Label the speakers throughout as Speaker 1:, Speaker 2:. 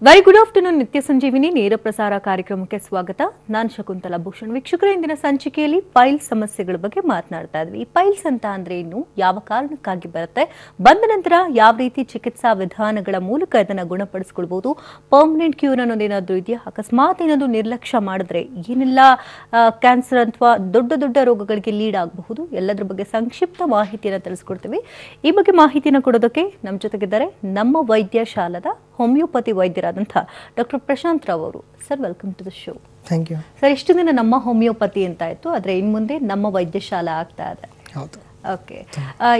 Speaker 1: Very good afternoon. ನಿತ್ಯ ಸಂಜೀವಿನಿ ನೇರ ಪ್ರಸಾರ ಕಾರ್ಯಕ್ರಮಕ್ಕೆ ಸ್ವಾಗತ. ನಾನು ಶಕುಂತಲಾ ಭೂಷಣ್. ವೀಕ್ಷಕರ, ಇಂದಿನ ಸಂಚಿಕೆಯಲ್ಲಿ ಪೈಲ್ಸ್ ಸಮಸ್ಯೆಗಳ ಬಗ್ಗೆ ಮಾತನಾಡ್ತಾ ಇದ್ವಿ. ಈ ಪೈಲ್ಸ್ ಅಂತ ಅಂದ್ರೆ ಏನು, ಯಾವ ಕಾರಣಕ್ಕಾಗಿ ಬರುತ್ತೆ, ಬಂದ ನಂತರ ಯಾವ ರೀತಿ ಚಿಕಿತ್ಸಾ ವಿಧಾನಗಳ ಮೂಲಕ ಇದನ್ನು ಗುಣಪಡಿಸ್ಕೊಳ್ಬಹುದು, ಪರ್ಮನೆಂಟ್ ಕ್ಯೂರ್ ಅನ್ನೋದೇನಾದ್ರೂ ಇದೆಯಾ, ಅಕಸ್ಮಾತ್ ಏನಾದ್ರು ನಿರ್ಲಕ್ಷ್ಯ ಮಾಡಿದ್ರೆ ಏನೆಲ್ಲ ಕ್ಯಾನ್ಸರ್ ಅಥವಾ ದೊಡ್ಡ ದೊಡ್ಡ ರೋಗಗಳಿಗೆ ಲೀಡ್ ಆಗಬಹುದು, ಎಲ್ಲದರ ಬಗ್ಗೆ ಸಂಕ್ಷಿಪ್ತ ಮಾಹಿತಿಯನ್ನು ತಿಳಿಸ್ಕೊಡ್ತೀವಿ. ಈ ಬಗ್ಗೆ ಮಾಹಿತಿಯನ್ನು ಕೊಡೋದಕ್ಕೆ ನಮ್ಮ ಜೊತೆಗಿದ್ದಾರೆ ನಮ್ಮ ವೈದ್ಯಶಾಲದ ಹೋಮಿಯೋಪತಿ ವೈದ್ಯರಾದಂಥ ಡಾಕ್ಟರ್ ಪ್ರಶಾಂತ್ ರಾವ್ ಅವರು. Sir, welcome to the show.
Speaker 2: Thank you
Speaker 1: sir, ಇಷ್ಟು ದಿನ ನಮ್ಮ ಹೋಮಿಯೋಪತಿ ಅಂತ ಆಯಿತು, ಆದರೆ ಇನ್ನು ಮುಂದೆ ನಮ್ಮ ವೈದ್ಯಶಾಲಾ ಆಗ್ತಾ ಇದೆ.
Speaker 2: ಹೌದು.
Speaker 1: ಓಕೆ,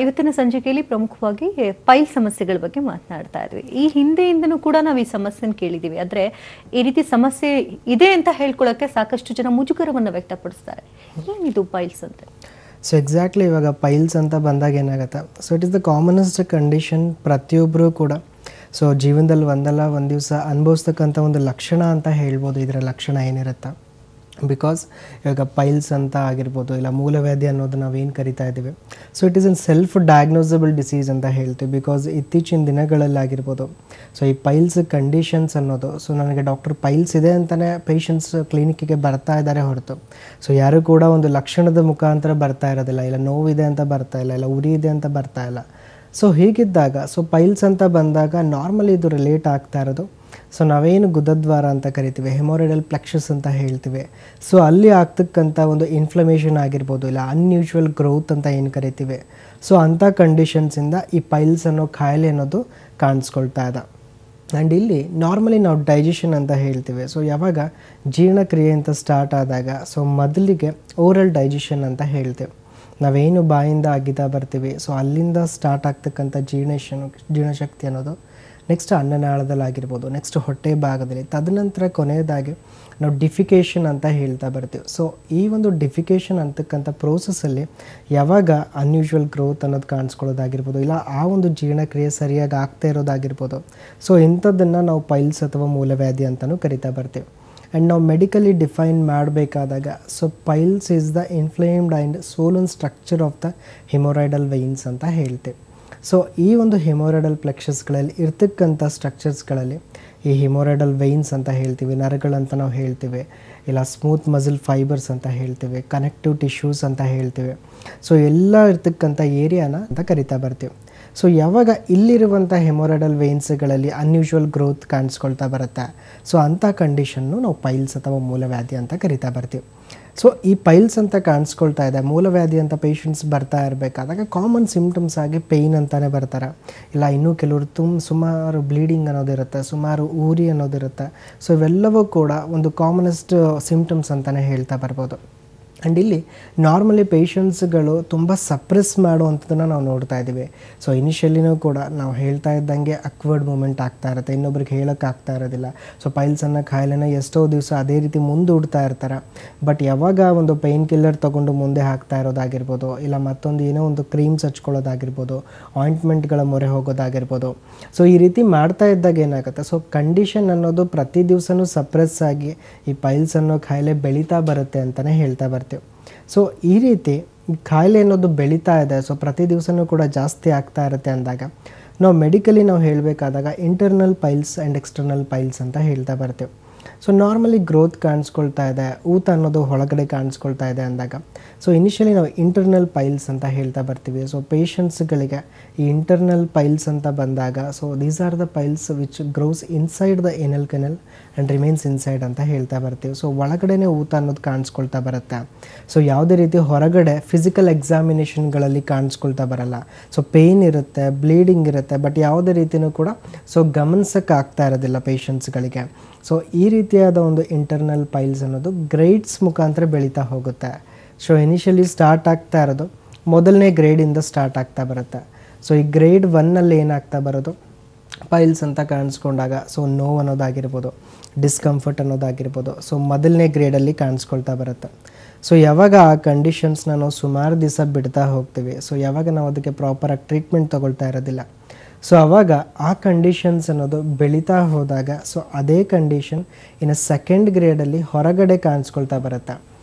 Speaker 1: ಇವತ್ತಿನ ಸಂಚಿಕೆಯಲ್ಲಿ ಪ್ರಮುಖವಾಗಿ ಪೈಲ್ ಸಮಸ್ಯೆಗಳ ಬಗ್ಗೆ ಮಾತನಾಡ್ತಾ ಇದ್ವಿ. ಈ ಹಿಂದೆಯಿಂದನೂ ಕೂಡ ನಾವು ಈ ಸಮಸ್ಯೆನ ಕೇಳಿದ್ದೀವಿ, ಆದರೆ ಈ ರೀತಿ ಸಮಸ್ಯೆ ಇದೆ ಅಂತ ಹೇಳ್ಕೊಳ್ಳೋಕ್ಕೆ ಸಾಕಷ್ಟು ಜನ ಮುಜುಗರವನ್ನು ವ್ಯಕ್ತಪಡಿಸ್ತಾರೆ. ಏನಿದು ಪೈಲ್ಸ್ ಅಂತ?
Speaker 2: ಸೊ ಎಕ್ಸಾಕ್ಟ್ಲಿ ಇವಾಗ ಪೈಲ್ಸ್ ಅಂತ ಬಂದಾಗ ಏನಾಗುತ್ತೆ, so it is the commonest condition. ಪ್ರತಿಯೊಬ್ಬರು ಕೂಡ ಸೊ ಜೀವನದಲ್ಲಿ ಒಂದಲ್ಲ ಒಂದು ದಿವಸ ಅನುಭವಿಸ್ತಕ್ಕಂಥ ಒಂದು ಲಕ್ಷಣ ಅಂತ ಹೇಳ್ಬೋದು. ಇದರ ಲಕ್ಷಣ ಏನಿರುತ್ತೆ, ಬಿಕಾಸ್ ಇವಾಗ ಪೈಲ್ಸ್ ಅಂತ ಆಗಿರ್ಬೋದು, ಇಲ್ಲ ಮೂಲವ್ಯಾಧಿ ಅನ್ನೋದು ನಾವೇನು ಕರಿತಾ ಇದ್ದೀವಿ, so it is an self diagnosable disease ಅಂತ ಹೇಳ್ತೀವಿ. ಬಿಕಾಸ್ ಇತ್ತೀಚಿನ ದಿನಗಳಲ್ಲಾಗಿರ್ಬೋದು, ಸೊ ಈ ಪೈಲ್ಸ್ ಕಂಡೀಷನ್ಸ್ ಅನ್ನೋದು, ಸೊ ನನಗೆ ಡಾಕ್ಟರ್ ಪೈಲ್ಸ್ ಇದೆ ಅಂತಲೇ ಪೇಷಂಟ್ಸ್ ಕ್ಲಿನಿಕ್ಕಿಗೆ ಬರ್ತಾ ಇದ್ದಾರೆ ಹೊರತು, ಸೊ ಯಾರು ಕೂಡ ಒಂದು ಲಕ್ಷಣದ ಮುಖಾಂತರ ಬರ್ತಾ ಇರೋದಿಲ್ಲ, ಇಲ್ಲ ನೋವಿದೆ ಅಂತ ಬರ್ತಾ ಇಲ್ಲ, ಇಲ್ಲ ಉರಿ ಇದೆ ಅಂತ ಬರ್ತಾ ಇಲ್ಲ. ಸೊ ಹೀಗಿದ್ದಾಗ ಸೊ ಪೈಲ್ಸ್ ಅಂತ ಬಂದಾಗ ನಾರ್ಮಲಿ ಇದು ರಿಲೇಟ್ ಆಗ್ತಾ ಇರೋದು, ಸೊ ನಾವೇನು ಗುದದ್ವಾರ ಅಂತ ಕರಿತೀವಿ, ಹೆಮೋರೈಡಲ್ ಪ್ಲೆಕ್ಸಸ್ ಅಂತ ಹೇಳ್ತೀವಿ, ಸೊ ಅಲ್ಲಿ ಆಗ್ತಕ್ಕಂಥ ಒಂದು ಇನ್ಫ್ಲಮೇಷನ್ ಆಗಿರ್ಬೋದು, ಇಲ್ಲ ಅನ್ಯೂಶುವಲ್ ಗ್ರೋತ್ ಅಂತ ಏನು ಕರಿತೀವಿ, ಸೊ ಅಂಥ ಕಂಡೀಷನ್ಸಿಂದ ಈ ಪೈಲ್ಸ್ ಅನ್ನೋ ಕಾಯಿಲೆ ಅನ್ನೋದು ಕಾಣಿಸ್ಕೊಳ್ತಾ ಇದೆ. ಆ್ಯಂಡ್ ಇಲ್ಲಿ ನಾರ್ಮಲಿ ನಾವು ಡೈಜೆಷನ್ ಅಂತ ಹೇಳ್ತೀವಿ. ಸೊ ಯಾವಾಗ ಜೀರ್ಣಕ್ರಿಯೆ ಅಂತ ಸ್ಟಾರ್ಟ್ ಆದಾಗ, ಸೊ ಮೊದಲಿಗೆ ಓರಲ್ ಡೈಜೆಷನ್ ಅಂತ ಹೇಳ್ತೇವೆ. ನಾವೇನು ಬಾಯಿಂದ ಅಗಿತಾ ಬರ್ತೀವಿ, ಸೊ ಅಲ್ಲಿಂದ ಸ್ಟಾರ್ಟ್ ಆಗ್ತಕ್ಕಂಥ ಜೀರ್ಣಶಕ್ತಿ ಅನ್ನೋದು ನೆಕ್ಸ್ಟ್ ಅನ್ನನಾಳದಲ್ಲಾಗಿರ್ಬೋದು, ನೆಕ್ಸ್ಟ್ ಹೊಟ್ಟೆ ಭಾಗದಲ್ಲಿ, ತದನಂತರ ಕೊನೆಯದಾಗಿ ನಾವು ಡಿಫಿಕೇಷನ್ ಅಂತ ಹೇಳ್ತಾ ಬರ್ತೀವಿ. ಸೊ ಈ ಒಂದು ಡಿಫಿಕೇಷನ್ ಅಂತಕ್ಕಂಥ ಪ್ರೋಸೆಸ್ಸಲ್ಲಿ ಯಾವಾಗ ಅನ್ಯೂಶುವಲ್ ಗ್ರೋತ್ ಅನ್ನೋದು ಕಾಣಿಸ್ಕೊಳ್ಳೋದಾಗಿರ್ಬೋದು, ಇಲ್ಲ ಆ ಒಂದು ಜೀರ್ಣಕ್ರಿಯೆ ಸರಿಯಾಗಿ ಆಗ್ತಾ ಇರೋದಾಗಿರ್ಬೋದು, ಸೊ ಇಂಥದ್ದನ್ನು ನಾವು ಪೈಲ್ಸ್ ಅಥವಾ ಮೂಲವ್ಯಾಧಿ ಅಂತಲೂ ಕರಿತಾ ಬರ್ತೀವಿ. ಆ್ಯಂಡ್ ನಾವು ಮೆಡಿಕಲಿ ಡಿಫೈನ್ ಮಾಡಬೇಕಾದಾಗ, so piles is the inflamed and swollen structure of the haemorrhoidal veins ಅಂತ ಹೇಳ್ತೇವೆ. ಸೊ ಈ ಒಂದು ಹೆಮೊರೈಡಲ್ ಪ್ಲೆಕ್ಸಸ್ಗಳಲ್ಲಿ ಇರ್ತಕ್ಕಂಥ ಸ್ಟ್ರಕ್ಚರ್ಸ್ಗಳಲ್ಲಿ ಈ ಹೆಮೊರೈಡಲ್ ವೈನ್ಸ್ ಅಂತ ಹೇಳ್ತೀವಿ, ನರಗಳಂತ ನಾವು ಹೇಳ್ತೀವಿ, ಇಲ್ಲ ಸ್ಮೂತ್ ಮಸಲ್ ಫೈಬರ್ಸ್ ಅಂತ ಹೇಳ್ತೀವಿ, ಕನೆಕ್ಟಿವ್ ಟಿಶ್ಯೂಸ್ ಅಂತ ಹೇಳ್ತೀವಿ. ಸೊ ಎಲ್ಲ ಇರ್ತಕ್ಕಂಥ ಏರಿಯಾನ ಅಂತ ಕರಿತಾ ಬರ್ತೀವಿ. ಸೊ ಯಾವಾಗ ಇಲ್ಲಿರುವಂಥ ಹೆಮೊರೈಡಲ್ ವೇನ್ಸ್ಗಳಲ್ಲಿ ಅನ್ಯೂಶುವಲ್ ಗ್ರೋತ್ ಕಾಣಿಸ್ಕೊಳ್ತಾ ಬರುತ್ತೆ, ಸೊ ಅಂಥ ಕಂಡೀಷನ್ನು ನಾವು ಪೈಲ್ಸ್ ಅಥವಾ ಮೂಲವ್ಯಾಧಿ ಅಂತ ಕರಿತಾ ಬರ್ತೀವಿ. ಸೊ ಈ ಪೈಲ್ಸ್ ಅಂತ ಕಾಣಿಸ್ಕೊಳ್ತಾ ಇದೆ, ಮೂಲವ್ಯಾಧಿ ಅಂತ ಪೇಷಂಟ್ಸ್ ಬರ್ತಾ ಇರಬೇಕಾದಾಗ ಕಾಮನ್ ಸಿಮ್ಟಮ್ಸ್ ಆಗಿ ಪೇಯ್ನ್ ಅಂತಲೇ ಬರ್ತಾರೆ, ಇಲ್ಲ ಇನ್ನೂ ಕೆಲವರು ಸುಮಾರು ಬ್ಲೀಡಿಂಗ್ ಅನ್ನೋದಿರುತ್ತೆ, ಸುಮಾರು ಊರಿ ಅನ್ನೋದಿರುತ್ತೆ. ಸೊ ಇವೆಲ್ಲವೂ ಕೂಡ ಒಂದು ಕಾಮನೆಸ್ಟ್ ಸಿಮ್ಟಮ್ಸ್ ಅಂತಲೇ ಹೇಳ್ತಾ ಬರ್ಬೋದು. ಆ್ಯಂಡ್ ಇಲ್ಲಿ ನಾರ್ಮಲಿ ಪೇಷಂಟ್ಸ್ಗಳು ತುಂಬ ಸಪ್ರೆಸ್ ಮಾಡುವಂಥದ್ದನ್ನು ನಾವು ನೋಡ್ತಾ ಇದ್ದೀವಿ. ಸೊ ಇನಿಷಿಯಲಿನೂ ಕೂಡ ನಾವು ಹೇಳ್ತಾ ಇದ್ದಂಗೆ ಅಕ್ವರ್ಡ್ ಮೂಮೆಂಟ್ ಆಗ್ತಾ ಇರುತ್ತೆ, ಇನ್ನೊಬ್ರಿಗೆ ಹೇಳೋಕ್ಕೆ ಆಗ್ತಾ ಇರೋದಿಲ್ಲ. ಸೊ ಪೈಲ್ಸ್ ಅನ್ನೋ ಕಾಯಿಲೆನ ಎಷ್ಟೋ ದಿವಸ ಅದೇ ರೀತಿ ಮುಂದೂಡ್ತಾ ಇರ್ತಾರೆ. ಬಟ್ ಯಾವಾಗ ಒಂದು ಪೇಯ್ನ್ ಕಿಲ್ಲರ್ ತೊಗೊಂಡು ಮುಂದೆ ಹಾಕ್ತಾ ಇರೋದಾಗಿರ್ಬೋದು, ಇಲ್ಲ ಮತ್ತೊಂದು ಏನೋ ಒಂದು ಕ್ರೀಮ್ಸ್ ಹಚ್ಕೊಳ್ಳೋದಾಗಿರ್ಬೋದು, ಆಯಿಂಟ್ಮೆಂಟ್ಗಳ ಮೊರೆ ಹೋಗೋದಾಗಿರ್ಬೋದು, ಸೊ ಈ ರೀತಿ ಮಾಡ್ತಾ ಇದ್ದಾಗ ಏನಾಗುತ್ತೆ, ಸೊ ಕಂಡೀಷನ್ ಅನ್ನೋದು ಪ್ರತಿ ದಿವಸನೂ ಸಪ್ರೆಸ್ ಆಗಿ ಈ ಪೈಲ್ಸ್ ಅನ್ನೋ ಕಾಯಿಲೆ ಬೆಳೀತಾ ಬರುತ್ತೆ ಅಂತಲೇ ಹೇಳ್ತಾ ಬರ್ತೀವಿ. ಸೊ ಈ ರೀತಿ ಕಾಯಿಲೆ ಅನ್ನೋದು ಬೆಳೀತಾ ಇದೆ, ಸೊ ಪ್ರತಿ ದಿವಸನೂ ಕೂಡ ಜಾಸ್ತಿ ಆಗ್ತಾ ಇರುತ್ತೆ ಅಂದಾಗ ನಾವು ಮೆಡಿಕಲಿ ನಾವು ಹೇಳಬೇಕಾದಾಗ internal piles and external piles ಅಂತ ಹೇಳ್ತಾ ಬರ್ತೀವಿ. ಸೊ ನಾರ್ಮಲಿ ಗ್ರೋತ್ ಕಾಣಿಸ್ಕೊಳ್ತಾ ಇದೆ, ಊತ ಅನ್ನೋದು ಒಳಗಡೆ ಕಾಣಿಸ್ಕೊಳ್ತಾ ಇದೆ ಅಂದಾಗ ಸೊ ಇನಿಷಿಯಲಿ ನಾವು ಇಂಟರ್ನಲ್ ಪೈಲ್ಸ್ ಅಂತ ಹೇಳ್ತಾ ಬರ್ತೀವಿ. ಸೊ ಪೇಷಂಟ್ಸ್ಗಳಿಗೆ ಈ ಇಂಟರ್ನಲ್ ಪೈಲ್ಸ್ ಅಂತ ಬಂದಾಗ, so these are the piles which grows inside the anal canal and remains inside ಅಂತ ಹೇಳ್ತಾ ಬರ್ತೀವಿ. ಸೊ ಒಳಗಡೆನೇ ಊತ ಅನ್ನೋದು ಕಾಣಿಸ್ಕೊಳ್ತಾ ಬರುತ್ತೆ. ಸೊ ಯಾವುದೇ ರೀತಿ ಹೊರಗಡೆ ಫಿಸಿಕಲ್ ಎಕ್ಸಾಮಿನೇಷನ್ಗಳಲ್ಲಿ ಕಾಣಿಸ್ಕೊಳ್ತಾ ಬರಲ್ಲ. ಸೊ ಪೇಯ್ನ್ ಇರುತ್ತೆ, ಬ್ಲೀಡಿಂಗ್ ಇರುತ್ತೆ, ಬಟ್ ಯಾವುದೇ ರೀತಿಯೂ ಕೂಡ ಸೊ ಗಮನಿಸೋಕ್ಕೆ ಆಗ್ತಾ ಇರೋದಿಲ್ಲ ಪೇಷಂಟ್ಸ್ಗಳಿಗೆ. ಸೊ ಈ ರೀತಿಯಾದ ಒಂದು ಇಂಟರ್ನಲ್ ಪೈಲ್ಸ್ ಅನ್ನೋದು ಗ್ರೇಡ್ಸ್ ಮುಖಾಂತರ ಬೆಳೀತಾ ಹೋಗುತ್ತೆ. ಸೊ ಇನಿಷಿಯಲಿ ಸ್ಟಾರ್ಟ್ ಆಗ್ತಾ ಇರೋದು ಮೊದಲನೇ ಗ್ರೇಡಿಂದ ಸ್ಟಾರ್ಟ್ ಆಗ್ತಾ ಬರುತ್ತೆ. ಸೊ ಈ ಗ್ರೇಡ್ 1ನಲ್ಲಿ ಏನಾಗ್ತಾ ಬರೋದು, ಪೈಲ್ಸ್ ಅಂತ ಕಾಣಿಸ್ಕೊಂಡಾಗ ಸೊ ನೋವು ಅನ್ನೋದಾಗಿರ್ಬೋದು, ಡಿಸ್ಕಂಫರ್ಟ್ ಅನ್ನೋದಾಗಿರ್ಬೋದು, ಸೊ ಮೊದಲನೇ ಗ್ರೇಡಲ್ಲಿ ಕಾಣಿಸ್ಕೊಳ್ತಾ ಬರುತ್ತೆ. ಸೊ ಯಾವಾಗ ಆ ಕಂಡೀಷನ್ಸ್ನ ನಾವು ಸುಮಾರು ದಿವಸ ಬಿಡ್ತಾ ಹೋಗ್ತೀವಿ, ಸೊ ಯಾವಾಗ ನಾವು ಅದಕ್ಕೆ ಪ್ರಾಪರಾಗಿ ಟ್ರೀಟ್ಮೆಂಟ್ ತೊಗೊಳ್ತಾ ಇರೋದಿಲ್ಲ, ಸೊ ಆವಾಗ ಆ ಕಂಡೀಷನ್ಸ್ ಅನ್ನೋದು ಬೆಳೀತಾ ಹೋದಾಗ ಸೊ ಅದೇ ಕಂಡೀಷನ್ ಇನ್ನು ಸೆಕೆಂಡ್ ಗ್ರೇಡಲ್ಲಿ ಹೊರಗಡೆ ಕಾಣಿಸ್ಕೊಳ್ತಾ ಬರುತ್ತೆ.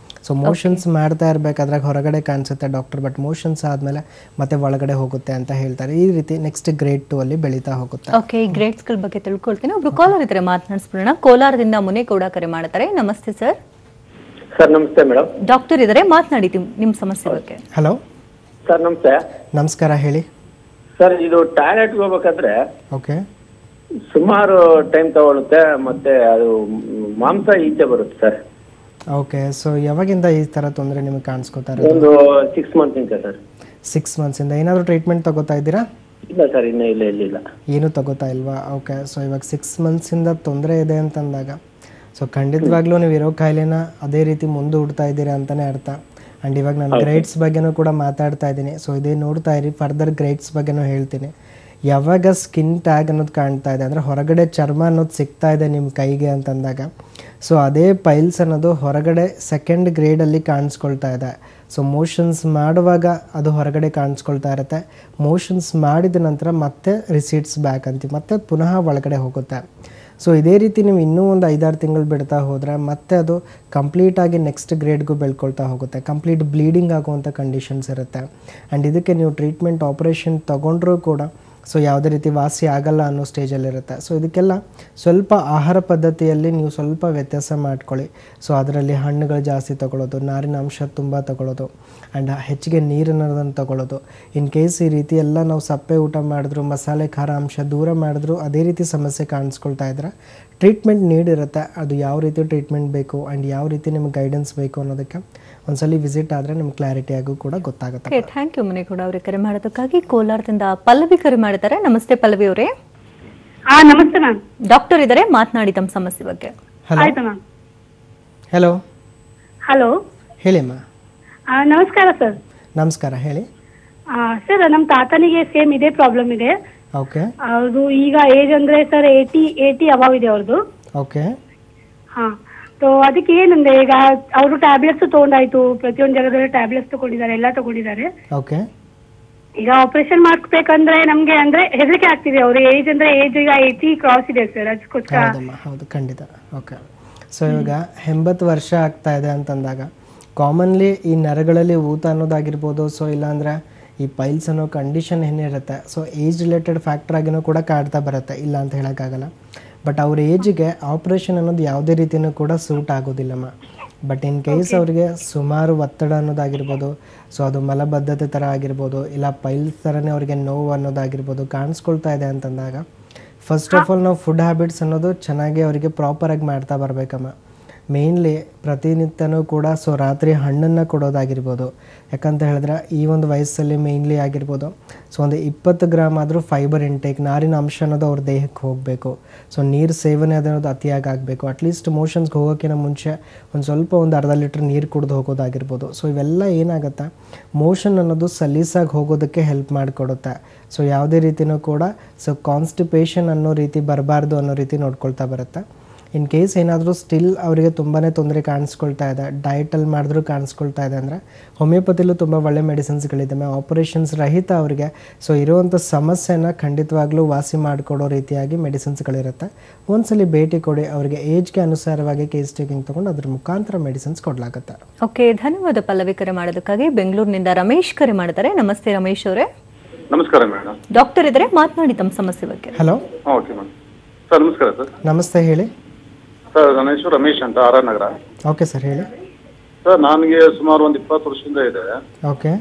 Speaker 2: ಸೊ ಮೋಷನ್ಸ್ ಮಾಡ್ತಾ ಇರಬೇಕಾದ್ರೆ ಹೊರಗಡೆ ಕಾಣಿಸುತ್ತೆ ಡಾಕ್ಟರ್, ಬಟ್ ಮೋಷನ್ಸ್ ಆದಮೇಲೆ ಮತ್ತೆ ಒಳಗಡೆ ಹೋಗುತ್ತೆ ಅಂತ ಹೇಳ್ತಾರೆ. ಈ ರೀತಿ ನೆಕ್ಸ್ಟ್ ಗ್ರೇಡ್ 2 ಅಲ್ಲಿ ಬೆಳೀತಾ ಹೋಗುತ್ತೆ.
Speaker 1: ಓಕೆ, ಈ ಗ್ರೇಡ್ಸ್ಗಳ ಬಗ್ಗೆ ತಿಳ್ಕೊಳ್ತೀನಿ. ಒಬ್ರು ಕಾಲರ್ ಇದ್ರೆ ಮಾತನಾಡಿಸ್ಬಿಡೋಣ. ಕೋಲಾರದಿಂದ ಮುನೇಗೌಡ ಕರೆ ಮಾಡ್ತಾರೆ. ನಮಸ್ತೆ ಸರ್.
Speaker 3: ಸರ್ ನಮಸ್ತೆ ಮೇಡಮ್.
Speaker 1: ಡಾಕ್ಟರ್ ಇದ್ದಾರೆ, ಮಾತನಾಡಿ ನಿಮ್ಮ ಸಮಸ್ಯೆ ಬಗ್ಗೆ.
Speaker 2: ಹಲೋ
Speaker 3: ಸರ್ ನಮಸ್ತೆ.
Speaker 2: ನಮಸ್ಕಾರ, ಹೇಳಿ
Speaker 3: ಸರ್, ಇದು ಟಾಯ್ಲೆಟ್ಗೆ ಹೋಗ್ಬೇಕಾದ್ರೆ
Speaker 2: ಓಕೆ
Speaker 3: ಸುಮಾರು ಟೈಮ್ ತಗೊಳುತ್ತೆ, ಮತ್ತೆ ಅದು ಮಾಂಸ ಈಚೆ ಬರುತ್ತೆ ಸರ್.
Speaker 2: ಓಕೆ, ಸೊ ಯಾವಾಗಿಂದ ಈ ಥರ ತೊಂದರೆ ನಿಮಗೆ ಕಾಣಿಸ್ಕೋತಾರೆ?
Speaker 3: ಒಂದು 6 ಮಂತ್ ಇಂದ ಸರ್.
Speaker 2: 6 ಮಂತ್ಸಿಂದ ಏನಾದರೂ ಟ್ರೀಟ್ಮೆಂಟ್ ತಗೋತಾ ಇದ್ದೀರಾ?
Speaker 3: ಇಲ್ಲ ಸರ್, ಇನ್ನೂ ಇಲ್ಲ.
Speaker 2: ಏನೂ ತಗೋತಾ ಇಲ್ವಾ? ಓಕೆ, ಸೊ ಇವಾಗ 6 ಮಂತ್ಸಿಂದ ತೊಂದರೆ ಇದೆ ಅಂತಂದಾಗ ಸೊ ಖಂಡಿತವಾಗ್ಲೂ ನೀವು ಇರೋ ಕಾಯಿಲೆನ ಅದೇ ರೀತಿ ಮುಂದೂಡ್ತಾ ಇದ್ದೀರಾ ಅಂತಲೇ ಅರ್ಥ. ಆ್ಯಂಡ್ ಇವಾಗ ನಾನು ಗ್ರೇಡ್ಸ್ ಬಗ್ಗೆನೂ ಕೂಡ ಮಾತಾಡ್ತಾ ಇದ್ದೀನಿ. ಸೊ ಇದೇ ನೋಡ್ತಾ ಇರಿ, ಫರ್ದರ್ ಗ್ರೇಡ್ಸ್ ಬಗ್ಗೆನೂ ಹೇಳ್ತೀನಿ. ಯಾವಾಗ ಸ್ಕಿನ್ ಟ್ಯಾಗ್ ಅನ್ನೋದು ಕಾಣ್ತಾ ಇದೆ ಅಂದರೆ ಹೊರಗಡೆ ಚರ್ಮ ಅನ್ನೋದು ಸಿಗ್ತಾ ಇದೆ ನಿಮ್ಮ ಕೈಗೆ ಅಂತಂದಾಗ ಸೊ ಅದೇ ಪೈಲ್ಸ್ ಅನ್ನೋದು ಹೊರಗಡೆ 2nd ಗ್ರೇಡಲ್ಲಿ ಕಾಣಿಸ್ಕೊಳ್ತಾ ಇದೆ. ಸೊ ಮೋಷನ್ಸ್ ಮಾಡುವಾಗ ಅದು ಹೊರಗಡೆ ಕಾಣಿಸ್ಕೊಳ್ತಾ ಇರುತ್ತೆ. ಮೋಷನ್ಸ್ ಮಾಡಿದ ನಂತರ ಮತ್ತೆ ರಿಸೀಟ್ಸ್ ಬ್ಯಾಕ್ ಅಂತೀವಿ, ಮತ್ತೆ ಪುನಃ ಒಳಗಡೆ ಹೋಗುತ್ತೆ. ಸೊ ಇದೇ ರೀತಿ ನೀವು ಇನ್ನೂ ಒಂದು 5-6 ತಿಂಗಳು ಬಿಡ್ತಾ ಹೋದರೆ ಮತ್ತೆ ಅದು ಕಂಪ್ಲೀಟಾಗಿ ನೆಕ್ಸ್ಟ್ ಗ್ರೇಡ್ಗೂ ಬೆಳ್ಕೊಳ್ತಾ ಹೋಗುತ್ತೆ. ಕಂಪ್ಲೀಟ್ ಬ್ಲೀಡಿಂಗ್ ಆಗುವಂಥ ಕಂಡೀಷನ್ಸ್ ಇರುತ್ತೆ. ಆ್ಯಂಡ್ ಇದಕ್ಕೆ ನೀವು ಟ್ರೀಟ್ಮೆಂಟ್ ಆಪ್ರೇಷನ್ ತೊಗೊಂಡ್ರೂ ಕೂಡ ಸೊ ಯಾವುದೇ ರೀತಿ ವಾಸಿ ಆಗಲ್ಲ ಅನ್ನೋ ಸ್ಟೇಜಲ್ಲಿರುತ್ತೆ. ಸೊ ಇದಕ್ಕೆಲ್ಲ ಸ್ವಲ್ಪ ಆಹಾರ ಪದ್ಧತಿಯಲ್ಲಿ ನೀವು ಸ್ವಲ್ಪ ವ್ಯತ್ಯಾಸ ಮಾಡ್ಕೊಳ್ಳಿ. ಸೊ ಅದರಲ್ಲಿ ಹಣ್ಣುಗಳು ಜಾಸ್ತಿ ತೊಗೊಳ್ಳೋದು, ನಾರಿನ ಅಂಶ ತುಂಬ ತೊಗೊಳ್ಳೋದು, ಆ್ಯಂಡ್ ಹೆಚ್ಚಿಗೆ ನೀರನ್ನೋದನ್ನು ತೊಗೊಳ್ಳೋದು. ಇನ್ ಕೇಸ್ ಈ ರೀತಿ ಎಲ್ಲ ನಾವು ಸಪ್ಪೆ ಊಟ ಮಾಡಿದ್ರು, ಮಸಾಲೆ ಖಾರ ಅಂಶ ದೂರ ಮಾಡಿದ್ರು ಅದೇ ರೀತಿ ಸಮಸ್ಯೆ ಕಾಣಿಸ್ಕೊಳ್ತಾ ಇದ್ರೆ ಟ್ರೀಟ್ಮೆಂಟ್ ನೀಡಿರುತ್ತೆ. ಅದು ಯಾವ ರೀತಿ ಟ್ರೀಟ್ಮೆಂಟ್ ಬೇಕು ಆ್ಯಂಡ್ ಯಾವ ರೀತಿ ನಿಮ್ಗೆ ಗೈಡೆನ್ಸ್ ಬೇಕು ಅನ್ನೋದಕ್ಕೆ ಒಂದ್ಸಲಿ ವಿಸಿಟ್ ಆದರೆ ನಿಮ್ಗೆ ಕ್ಲಾರಿಟಿ ಆಗು ಕೂಡ ಗೊತ್ತಾಗುತ್ತೆ.
Speaker 1: ಥ್ಯಾಂಕ್ ಯು ಮುನೇಗೌಡ ಅವರೇ ಕರೆ ಮಾಡೋದಕ್ಕಾಗಿ. ಕೋಲಾರದಿಂದ ಪಲ್ಲವಿ ಕರೆ ಮಾಡಿದ್ದಾರೆ. ನಮಸ್ತೆ ಪಲ್ಲವಿ ಅವರೇ.
Speaker 4: ನಮಸ್ತೆ ಮ್ಯಾಮ್.
Speaker 1: ಡಾಕ್ಟರ್ ಇದ್ದಾರೆ, ಮಾತನಾಡಿ ತಮ್ಮ ಸಮಸ್ಯೆ ಬಗ್ಗೆ.
Speaker 4: ಆಯ್ತು ಮ್ಯಾಮ್.
Speaker 2: ಹಲೋ
Speaker 4: ಹಲೋ,
Speaker 2: ಹೇಳಿಮ್ಮ.
Speaker 4: ನಮಸ್ಕಾರ ಸರ್.
Speaker 2: ನಮಸ್ಕಾರ, ಹೇಳಿ.
Speaker 4: ಸರ್, ನಮ್ಮ ತಾತನಿಗೆ ಸೇಮ್ ಇದೇ ಪ್ರಾಬ್ಲಮ್ ಇದೆ.
Speaker 2: ಓಕೆ.
Speaker 4: ಅವ್ರದ್ದು ಈಗ ಏಜ್ ಅಂದ್ರೆ ಸರ್ 80 ಅಬಾವ್ ಇದೆ ಅವ್ರದ್ದು.
Speaker 2: ಓಕೆ.
Speaker 4: ಹಾ, ಸೊ ಅದಕ್ಕೆ ಏನಂದ್ರೆ ಈಗ ಅವರು ಟ್ಯಾಬ್ಲೆಟ್ಸ್ ತಗೊಂಡಾಯ್ತು, ಪ್ರತಿಯೊಂದು ಜಾಗದಲ್ಲಿ ಟ್ಯಾಬ್ಲೆಟ್ಸ್ ತಗೊಂಡಿದ್ದಾರೆ, ಎಲ್ಲ ತಗೊಂಡಿದ್ದಾರೆ.
Speaker 2: ಓಕೆ.
Speaker 4: ಈಗ ಆಪರೇಷನ್ ಮಾಡ್ಬೇಕಂದ್ರೆ ನಮ್ಗೆ ಅಂದ್ರೆ ಹೆದರಿಕೆ ಆಗ್ತಿದೆ. ಅವ್ರ ಏಜ್ ಅಂದ್ರೆ ಏಜ್ ಈಗ 80 ಕ್ರಾಸ್ ಇದೆ ಸರ್, ಅದಕ್ಕೋಸ್ಕರ.
Speaker 2: ಹೌದು, ಖಂಡಿತ. ಓಕೆ. ಸೊ ಇವಾಗ 80 ವರ್ಷ ಆಗ್ತಾ ಇದೆ ಅಂತಂದಾಗ ಕಾಮನ್ಲಿ ಈ ನರಗಳಲ್ಲಿ ಊತ ಅನ್ನೋದಾಗಿರ್ಬೋದು, ಸೊ ಇಲ್ಲಾಂದರೆ ಈ ಪೈಲ್ಸ್ ಅನ್ನೋ ಕಂಡೀಷನ್ ಏನಿರುತ್ತೆ ಸೊ ಏಜ್ ರಿಲೇಟೆಡ್ ಫ್ಯಾಕ್ಟರ್ ಆಗಿನೂ ಕೂಡ ಕಾಡ್ತಾ ಬರುತ್ತೆ, ಇಲ್ಲ ಅಂತ ಹೇಳೋಕ್ಕಾಗಲ್ಲ. ಬಟ್ ಅವ್ರ ಏಜಿಗೆ ಆಪ್ರೇಷನ್ ಅನ್ನೋದು ಯಾವುದೇ ರೀತಿಯೂ ಕೂಡ ಸೂಟ್ ಆಗೋದಿಲ್ಲಮ್ಮ. ಬಟ್ ಇನ್ ಕೇಸ್ ಅವರಿಗೆ ಸುಮಾರು ಒತ್ತಡ ಅನ್ನೋದಾಗಿರ್ಬೋದು, ಸೊ ಅದು ಮಲಬದ್ಧತೆ ಥರ ಆಗಿರ್ಬೋದು, ಇಲ್ಲ ಪೈಲ್ಸ್ ಥರನೇ ಅವರಿಗೆ ನೋವು ಅನ್ನೋದಾಗಿರ್ಬೋದು ಕಾಣಿಸ್ಕೊಳ್ತಾ ಇದೆ ಅಂತಂದಾಗ ಫಸ್ಟ್ ಆಫ್ ಆಲ್ ನಾವು ಫುಡ್ ಹ್ಯಾಬಿಟ್ಸ್ ಅನ್ನೋದು ಚೆನ್ನಾಗಿ ಅವರಿಗೆ ಪ್ರಾಪರಾಗಿ ಮಾಡ್ತಾ ಬರಬೇಕಮ್ಮ. ಮೇಯ್ನ್ಲಿ ಪ್ರತಿನಿತ್ಯನೂ ಕೂಡ ಸೊ ರಾತ್ರಿ ಹಣ್ಣನ್ನು ಕೊಡೋದಾಗಿರ್ಬೋದು. ಯಾಕಂತ ಹೇಳಿದ್ರೆ ಈ ಒಂದು ವಯಸ್ಸಲ್ಲಿ ಮೇಯ್ನ್ಲಿ ಆಗಿರ್ಬೋದು ಸೊ ಒಂದು 20 ಗ್ರಾಮ್ ಆದರೂ ಫೈಬರ್ ಇಂಟೇಕ್, ನಾರಿನ ಅಂಶ ಅನ್ನೋದು ಅವ್ರ ದೇಹಕ್ಕೆ ಹೋಗಬೇಕು. ಸೊ ನೀರು ಸೇವನೆ ಅದನ್ನೋದು ಅತಿಯಾಗಿ ಆಗಬೇಕು. ಅಟ್ಲೀಸ್ಟ್ ಮೋಷನ್ಸ್ಗೆ ಹೋಗೋಕ್ಕಿಂತ ಮುಂಚೆ ಒಂದು ಸ್ವಲ್ಪ ಒಂದು ಅರ್ಧ ಲೀಟ್ರ್ ನೀರು ಕುಡಿದು ಹೋಗೋದಾಗಿರ್ಬೋದು. ಸೊ ಇವೆಲ್ಲ ಏನಾಗುತ್ತೆ, ಮೋಷನ್ ಅನ್ನೋದು ಸಲೀಸಾಗಿ ಹೋಗೋದಕ್ಕೆ ಹೆಲ್ಪ್ ಮಾಡಿಕೊಡುತ್ತೆ. ಸೊ ಯಾವುದೇ ರೀತಿಯೂ ಕೂಡ ಸೊ ಕಾನ್ಸ್ಟಿಪೇಷನ್ ಅನ್ನೋ ರೀತಿ ಬರಬಾರ್ದು ಅನ್ನೋ ರೀತಿ ನೋಡ್ಕೊಳ್ತಾ ಬರುತ್ತೆ. ಇನ್ ಕೇಸ್ ಏನಾದರೂ ಸ್ಟಿಲ್ ಅವರಿಗೆ ತುಂಬಾ ತೊಂದರೆ ಕಾಣಿಸ್ಕೊಳ್ತಾ ಇದೆ, ಡಯಟಲ್ಲಿ ಮಾಡಿದ್ರೂ ಕಾಣಿಸ್ಕೊಳ್ತಾ ಇದೆ ಅಂದರೆ ಹೋಮಿಯೋಪತಿಲೂ ತುಂಬ ಒಳ್ಳೆ ಮೆಡಿಸಿನ್ಸ್ಗಳಿದ್ದಾವೆ. ಆಪರೇಷನ್ಸ್ ರಹಿತ ಅವರಿಗೆ ಸೊ ಇರುವಂಥ ಸಮಸ್ಯೆನ ಖಂಡಿತವಾಗ್ಲೂ ವಾಸಿ ಮಾಡಿಕೊಡೋ ರೀತಿಯಾಗಿ ಮೆಡಿಸಿನ್ಸ್ಗಳಿರುತ್ತೆ. ಒಂದ್ಸಲಿ ಭೇಟಿ ಕೊಡಿ, ಅವರಿಗೆ ಏಜ್ಗೆ ಅನುಸಾರವಾಗಿ ಕೇಸ್ ಟೇಕಿಂಗ್ ತೊಗೊಂಡು ಅದ್ರ ಮುಖಾಂತರ ಮೆಡಿಸಿನ್ಸ್ ಕೊಡಲಾಗುತ್ತೆ.
Speaker 1: ಓಕೆ, ಧನ್ಯವಾದ ಪಲ್ಲವಿ ಕರೆ ಮಾಡೋದಕ್ಕಾಗಿ. ಬೆಂಗಳೂರಿನಿಂದ ರಮೇಶ್ ಕರೆ ಮಾಡಿದ್ದಾರೆ. ನಮಸ್ತೆ ರಮೇಶ್ ಅವರೇ.
Speaker 5: ನಮಸ್ಕಾರ ಮೇಡಮ್.
Speaker 1: ಡಾಕ್ಟರ್ ಇದ್ದಾರೆ, ಮಾತನಾಡಿ ತಮ್ಮ ಸಮಸ್ಯೆ ಬಗ್ಗೆ.
Speaker 2: ಹಲೋ.
Speaker 5: Okay madam. ಸರ್ ನಮಸ್ಕಾರ ಸರ್.
Speaker 2: ನಮಸ್ತೆ, ಹೇಳಿ.
Speaker 5: ಸರ್ ನನ್ನ ಹೆಸರು ರಮೇಶ್ ಅಂತ, ಆರ್ ಆರ್ ನಗರ.
Speaker 2: ಓಕೆ ಸರ್, ಹೇಳಿ.
Speaker 5: ಸರ್ ನನಗೆ ಸುಮಾರು ಒಂದು 20 ವರ್ಷದಿಂದ ಇದೆ.
Speaker 2: ಓಕೆ.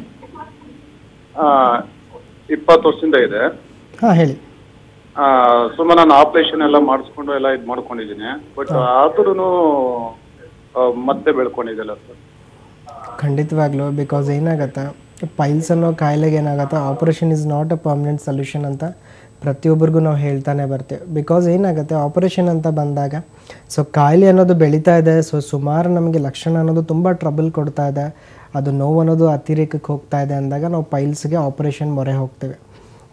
Speaker 5: 20 ವರ್ಷದಿಂದ ಇದೆ.
Speaker 2: ಹಾಂ, ಹೇಳಿ.
Speaker 5: ಸುಮಾರು ನಾನು ಆಪರೇಷನ್ ಎಲ್ಲ ಮಾಡಿಸ್ಕೊಂಡು ಎಲ್ಲ ಇದು ಮಾಡ್ಕೊಂಡಿದ್ದೀನಿ. ಬಟ್ ಆದ್ರೂ ಮತ್ತೆ ಬೆಳ್ಕೊಂಡಿದ್ದಲ್ಲ ಸರ್.
Speaker 2: ಖಂಡಿತವಾಗ್ಲೂ ಬಿಕಾಸ್ ಏನಾಗುತ್ತೆ, ಪೈಲ್ಸ್ ಅನ್ನೋ ಕಾಯಿಲೆಗೆ ಏನಾಗುತ್ತೆ, operation is not a permanent solution ಅಂತ ಪ್ರತಿಯೊಬ್ಬರಿಗೂ ನಾವು ಹೇಳ್ತಾನೆ ಬರ್ತೀವಿ. ಬಿಕಾಸ್ ಏನಾಗುತ್ತೆ, ಆಪರೇಷನ್ ಅಂತ ಬಂದಾಗ ಸೊ ಕಾಯಿಲೆ ಅನ್ನೋದು ಬೆಳೀತಾ ಇದೆ. ಸೊ ಸುಮಾರು ನಮಗೆ ಲಕ್ಷಣ ಅನ್ನೋದು ತುಂಬ ಟ್ರಬಲ್ ಕೊಡ್ತಾ ಇದೆ, ಅದು ನೋವು ಅನ್ನೋದು ಅತಿರೇಕಕ್ಕೆ ಹೋಗ್ತಾ ಇದೆ ಅಂದಾಗ ನಾವು ಪೈಲ್ಸ್ಗೆ ಆಪರೇಷನ್ ಮೊರೆ ಹೋಗ್ತೀವಿ.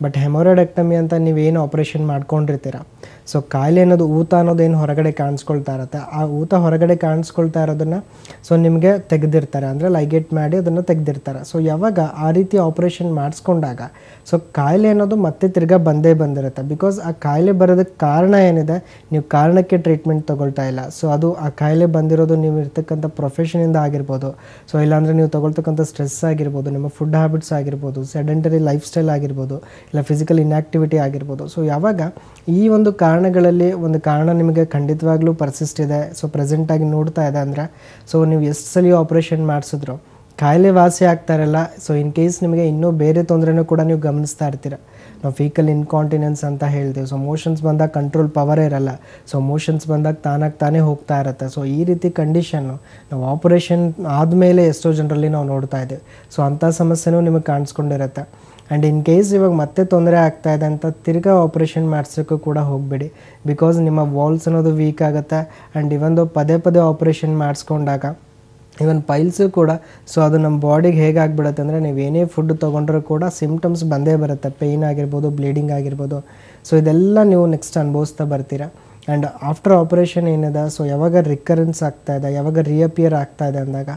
Speaker 2: ಬಟ್ ಹೆಮೊರಾಯ್ಡೆಕ್ಟಮಿ ಅಂತ ನೀವೇನು ಆಪ್ರೇಷನ್ ಮಾಡ್ಕೊಂಡಿರ್ತೀರ, ಸೊ ಕಾಯಿಲೆ ಅನ್ನೋದು ಊತ ಅನ್ನೋದೇನು ಹೊರಗಡೆ ಕಾಣಿಸ್ಕೊಳ್ತಾ ಇರುತ್ತೆ, ಆ ಊತ ಹೊರಗಡೆ ಕಾಣಿಸ್ಕೊಳ್ತಾ ಇರೋದನ್ನು ಸೊ ನಿಮಗೆ ತೆಗೆದಿರ್ತಾರೆ, ಅಂದರೆ ಲೈಗೇಟ್ ಮಾಡಿ ಅದನ್ನು ತೆಗೆದಿರ್ತಾರೆ. ಸೊ ಯಾವಾಗ ಆ ರೀತಿ ಆಪ್ರೇಷನ್ ಮಾಡಿಸ್ಕೊಂಡಾಗ ಸೊ ಕಾಯಿಲೆ ಅನ್ನೋದು ಮತ್ತೆ ತಿರ್ಗಾ ಬಂದಿರುತ್ತೆ. ಬಿಕಾಸ್ ಆ ಕಾಯಿಲೆ ಬರೋದಕ್ಕೆ ಕಾರಣ ಏನಿದೆ, ನೀವು ಕಾರಣಕ್ಕೆ ಟ್ರೀಟ್ಮೆಂಟ್ ತೊಗೊಳ್ತಾ ಇಲ್ಲ. ಸೊ ಅದು ಆ ಕಾಯಿಲೆ ಬಂದಿರೋದು ನೀವು ಇರ್ತಕ್ಕಂಥ ಪ್ರೊಫೆಷನಿಂದ ಆಗಿರ್ಬೋದು, ಸೊ ಇಲ್ಲಾಂದರೆ ನೀವು ತೊಗೊಳ್ತಕ್ಕಂಥ ಸ್ಟ್ರೆಸ್ ಆಗಿರ್ಬೋದು, ನಿಮ್ಮ ಫುಡ್ ಹ್ಯಾಬಿಟ್ಸ್ ಆಗಿರ್ಬೋದು, ಸೆಡೆಂಟರಿ ಲೈಫ್ ಸ್ಟೈಲ್ ಆಗಿರ್ಬೋದು, ಇಲ್ಲ ಫಿಸಿಕಲ್ ಇನ್ಆಕ್ಟಿವಿಟಿ ಆಗಿರ್ಬೋದು. ಸೊ ಯಾವಾಗ ಈ ಒಂದು ಕಾರಣಗಳಲ್ಲಿ ಒಂದು ಕಾರಣ ನಿಮಗೆ ಖಂಡಿತವಾಗ್ಲೂ ಪರ್ಸಿಸ್ಟ್ ಇದೆ, ಸೊ ಪ್ರೆಸೆಂಟಾಗಿ ನೋಡ್ತಾ ಇದೆ ಅಂದರೆ, ಸೊ ನೀವು ಎಷ್ಟು ಸಲ ಆಪ್ರೇಷನ್ ಮಾಡಿಸಿದ್ರು ಕಾಯಿಲೆ ವಾಸಿ ಆಗ್ತಾ ಇರಲ್ಲ. ಸೊ ಇನ್ ಕೇಸ್ ನಿಮಗೆ ಇನ್ನೂ ಬೇರೆ ತೊಂದರೆನೂ ಕೂಡ ನೀವು ಗಮನಿಸ್ತಾ ಇರ್ತೀರ. ನಾವು ಫೀಕಲ್ ಇನ್ಕಾಂಟಿನೆನ್ಸ್ ಅಂತ ಹೇಳ್ತೀವಿ. ಸೊ ಮೋಷನ್ಸ್ ಬಂದಾಗ ಕಂಟ್ರೋಲ್ ಪವರೇ ಇರಲ್ಲ, ಸೊ ಮೋಷನ್ಸ್ ಬಂದಾಗ ತಾನೇ ಹೋಗ್ತಾ ಇರುತ್ತೆ. ಸೊ ಈ ರೀತಿ ಕಂಡೀಷನ್ನು ನಾವು ಆಪ್ರೇಷನ್ ಆದಮೇಲೆ ಎಷ್ಟೋ ಜನರಲ್ಲಿ ನಾವು ನೋಡ್ತಾ ಇದ್ದೀವಿ. ಸೊ ಅಂಥ ಸಮಸ್ಯೆನೂ ನಿಮಗೆ ಕಾಣಿಸ್ಕೊಂಡಿರುತ್ತೆ. ಆ್ಯಂಡ್ ಇನ್ ಕೇಸ್ ಇವಾಗ ಮತ್ತೆ ತೊಂದರೆ ಆಗ್ತಾ ಇದೆ ಅಂತ ತಿರ್ಗಾ ಆಪ್ರೇಷನ್ ಮಾಡಿಸೋಕ್ಕೂ ಕೂಡ ಹೋಗಬೇಡಿ. ಬಿಕಾಸ್ ನಿಮ್ಮ ವಾಲ್ಸ್ ಅನ್ನೋದು ವೀಕ್ ಆಗುತ್ತೆ. ಆ್ಯಂಡ್ ಇವೊಂದು ಪದೇ ಆಪ್ರೇಷನ್ ಮಾಡಿಸ್ಕೊಂಡಾಗ ಇವನ್ ಪೈಲ್ಸು ಕೂಡ ಸೊ ಅದು ನಮ್ಮ ಬಾಡಿಗೆ ಹೇಗಾಗ್ಬಿಡುತ್ತೆ ಅಂದರೆ, ನೀವೇನೇ ಫುಡ್ ತೊಗೊಂಡ್ರೂ ಕೂಡ ಸಿಮ್ಟಮ್ಸ್ ಬಂದೇ ಬರುತ್ತೆ. ಪೇಯ್ನ್ ಆಗಿರ್ಬೋದು, ಬ್ಲೀಡಿಂಗ್ ಆಗಿರ್ಬೋದು. ಸೊ ಇದೆಲ್ಲ ನೀವು ನೆಕ್ಸ್ಟ್ ಅನುಭವಿಸ್ತಾ ಬರ್ತೀರಾ. ಆ್ಯಂಡ್ ಆಫ್ಟರ್ ಆಪ್ರೇಷನ್ ಏನಿದೆ, ಸೊ ಯಾವಾಗ ರಿಕರೆನ್ಸ್ ಆಗ್ತಾಯಿದೆ, ಯಾವಾಗ ರಿಅಪಿಯರ್ ಆಗ್ತಾಯಿದೆ ಅಂದಾಗ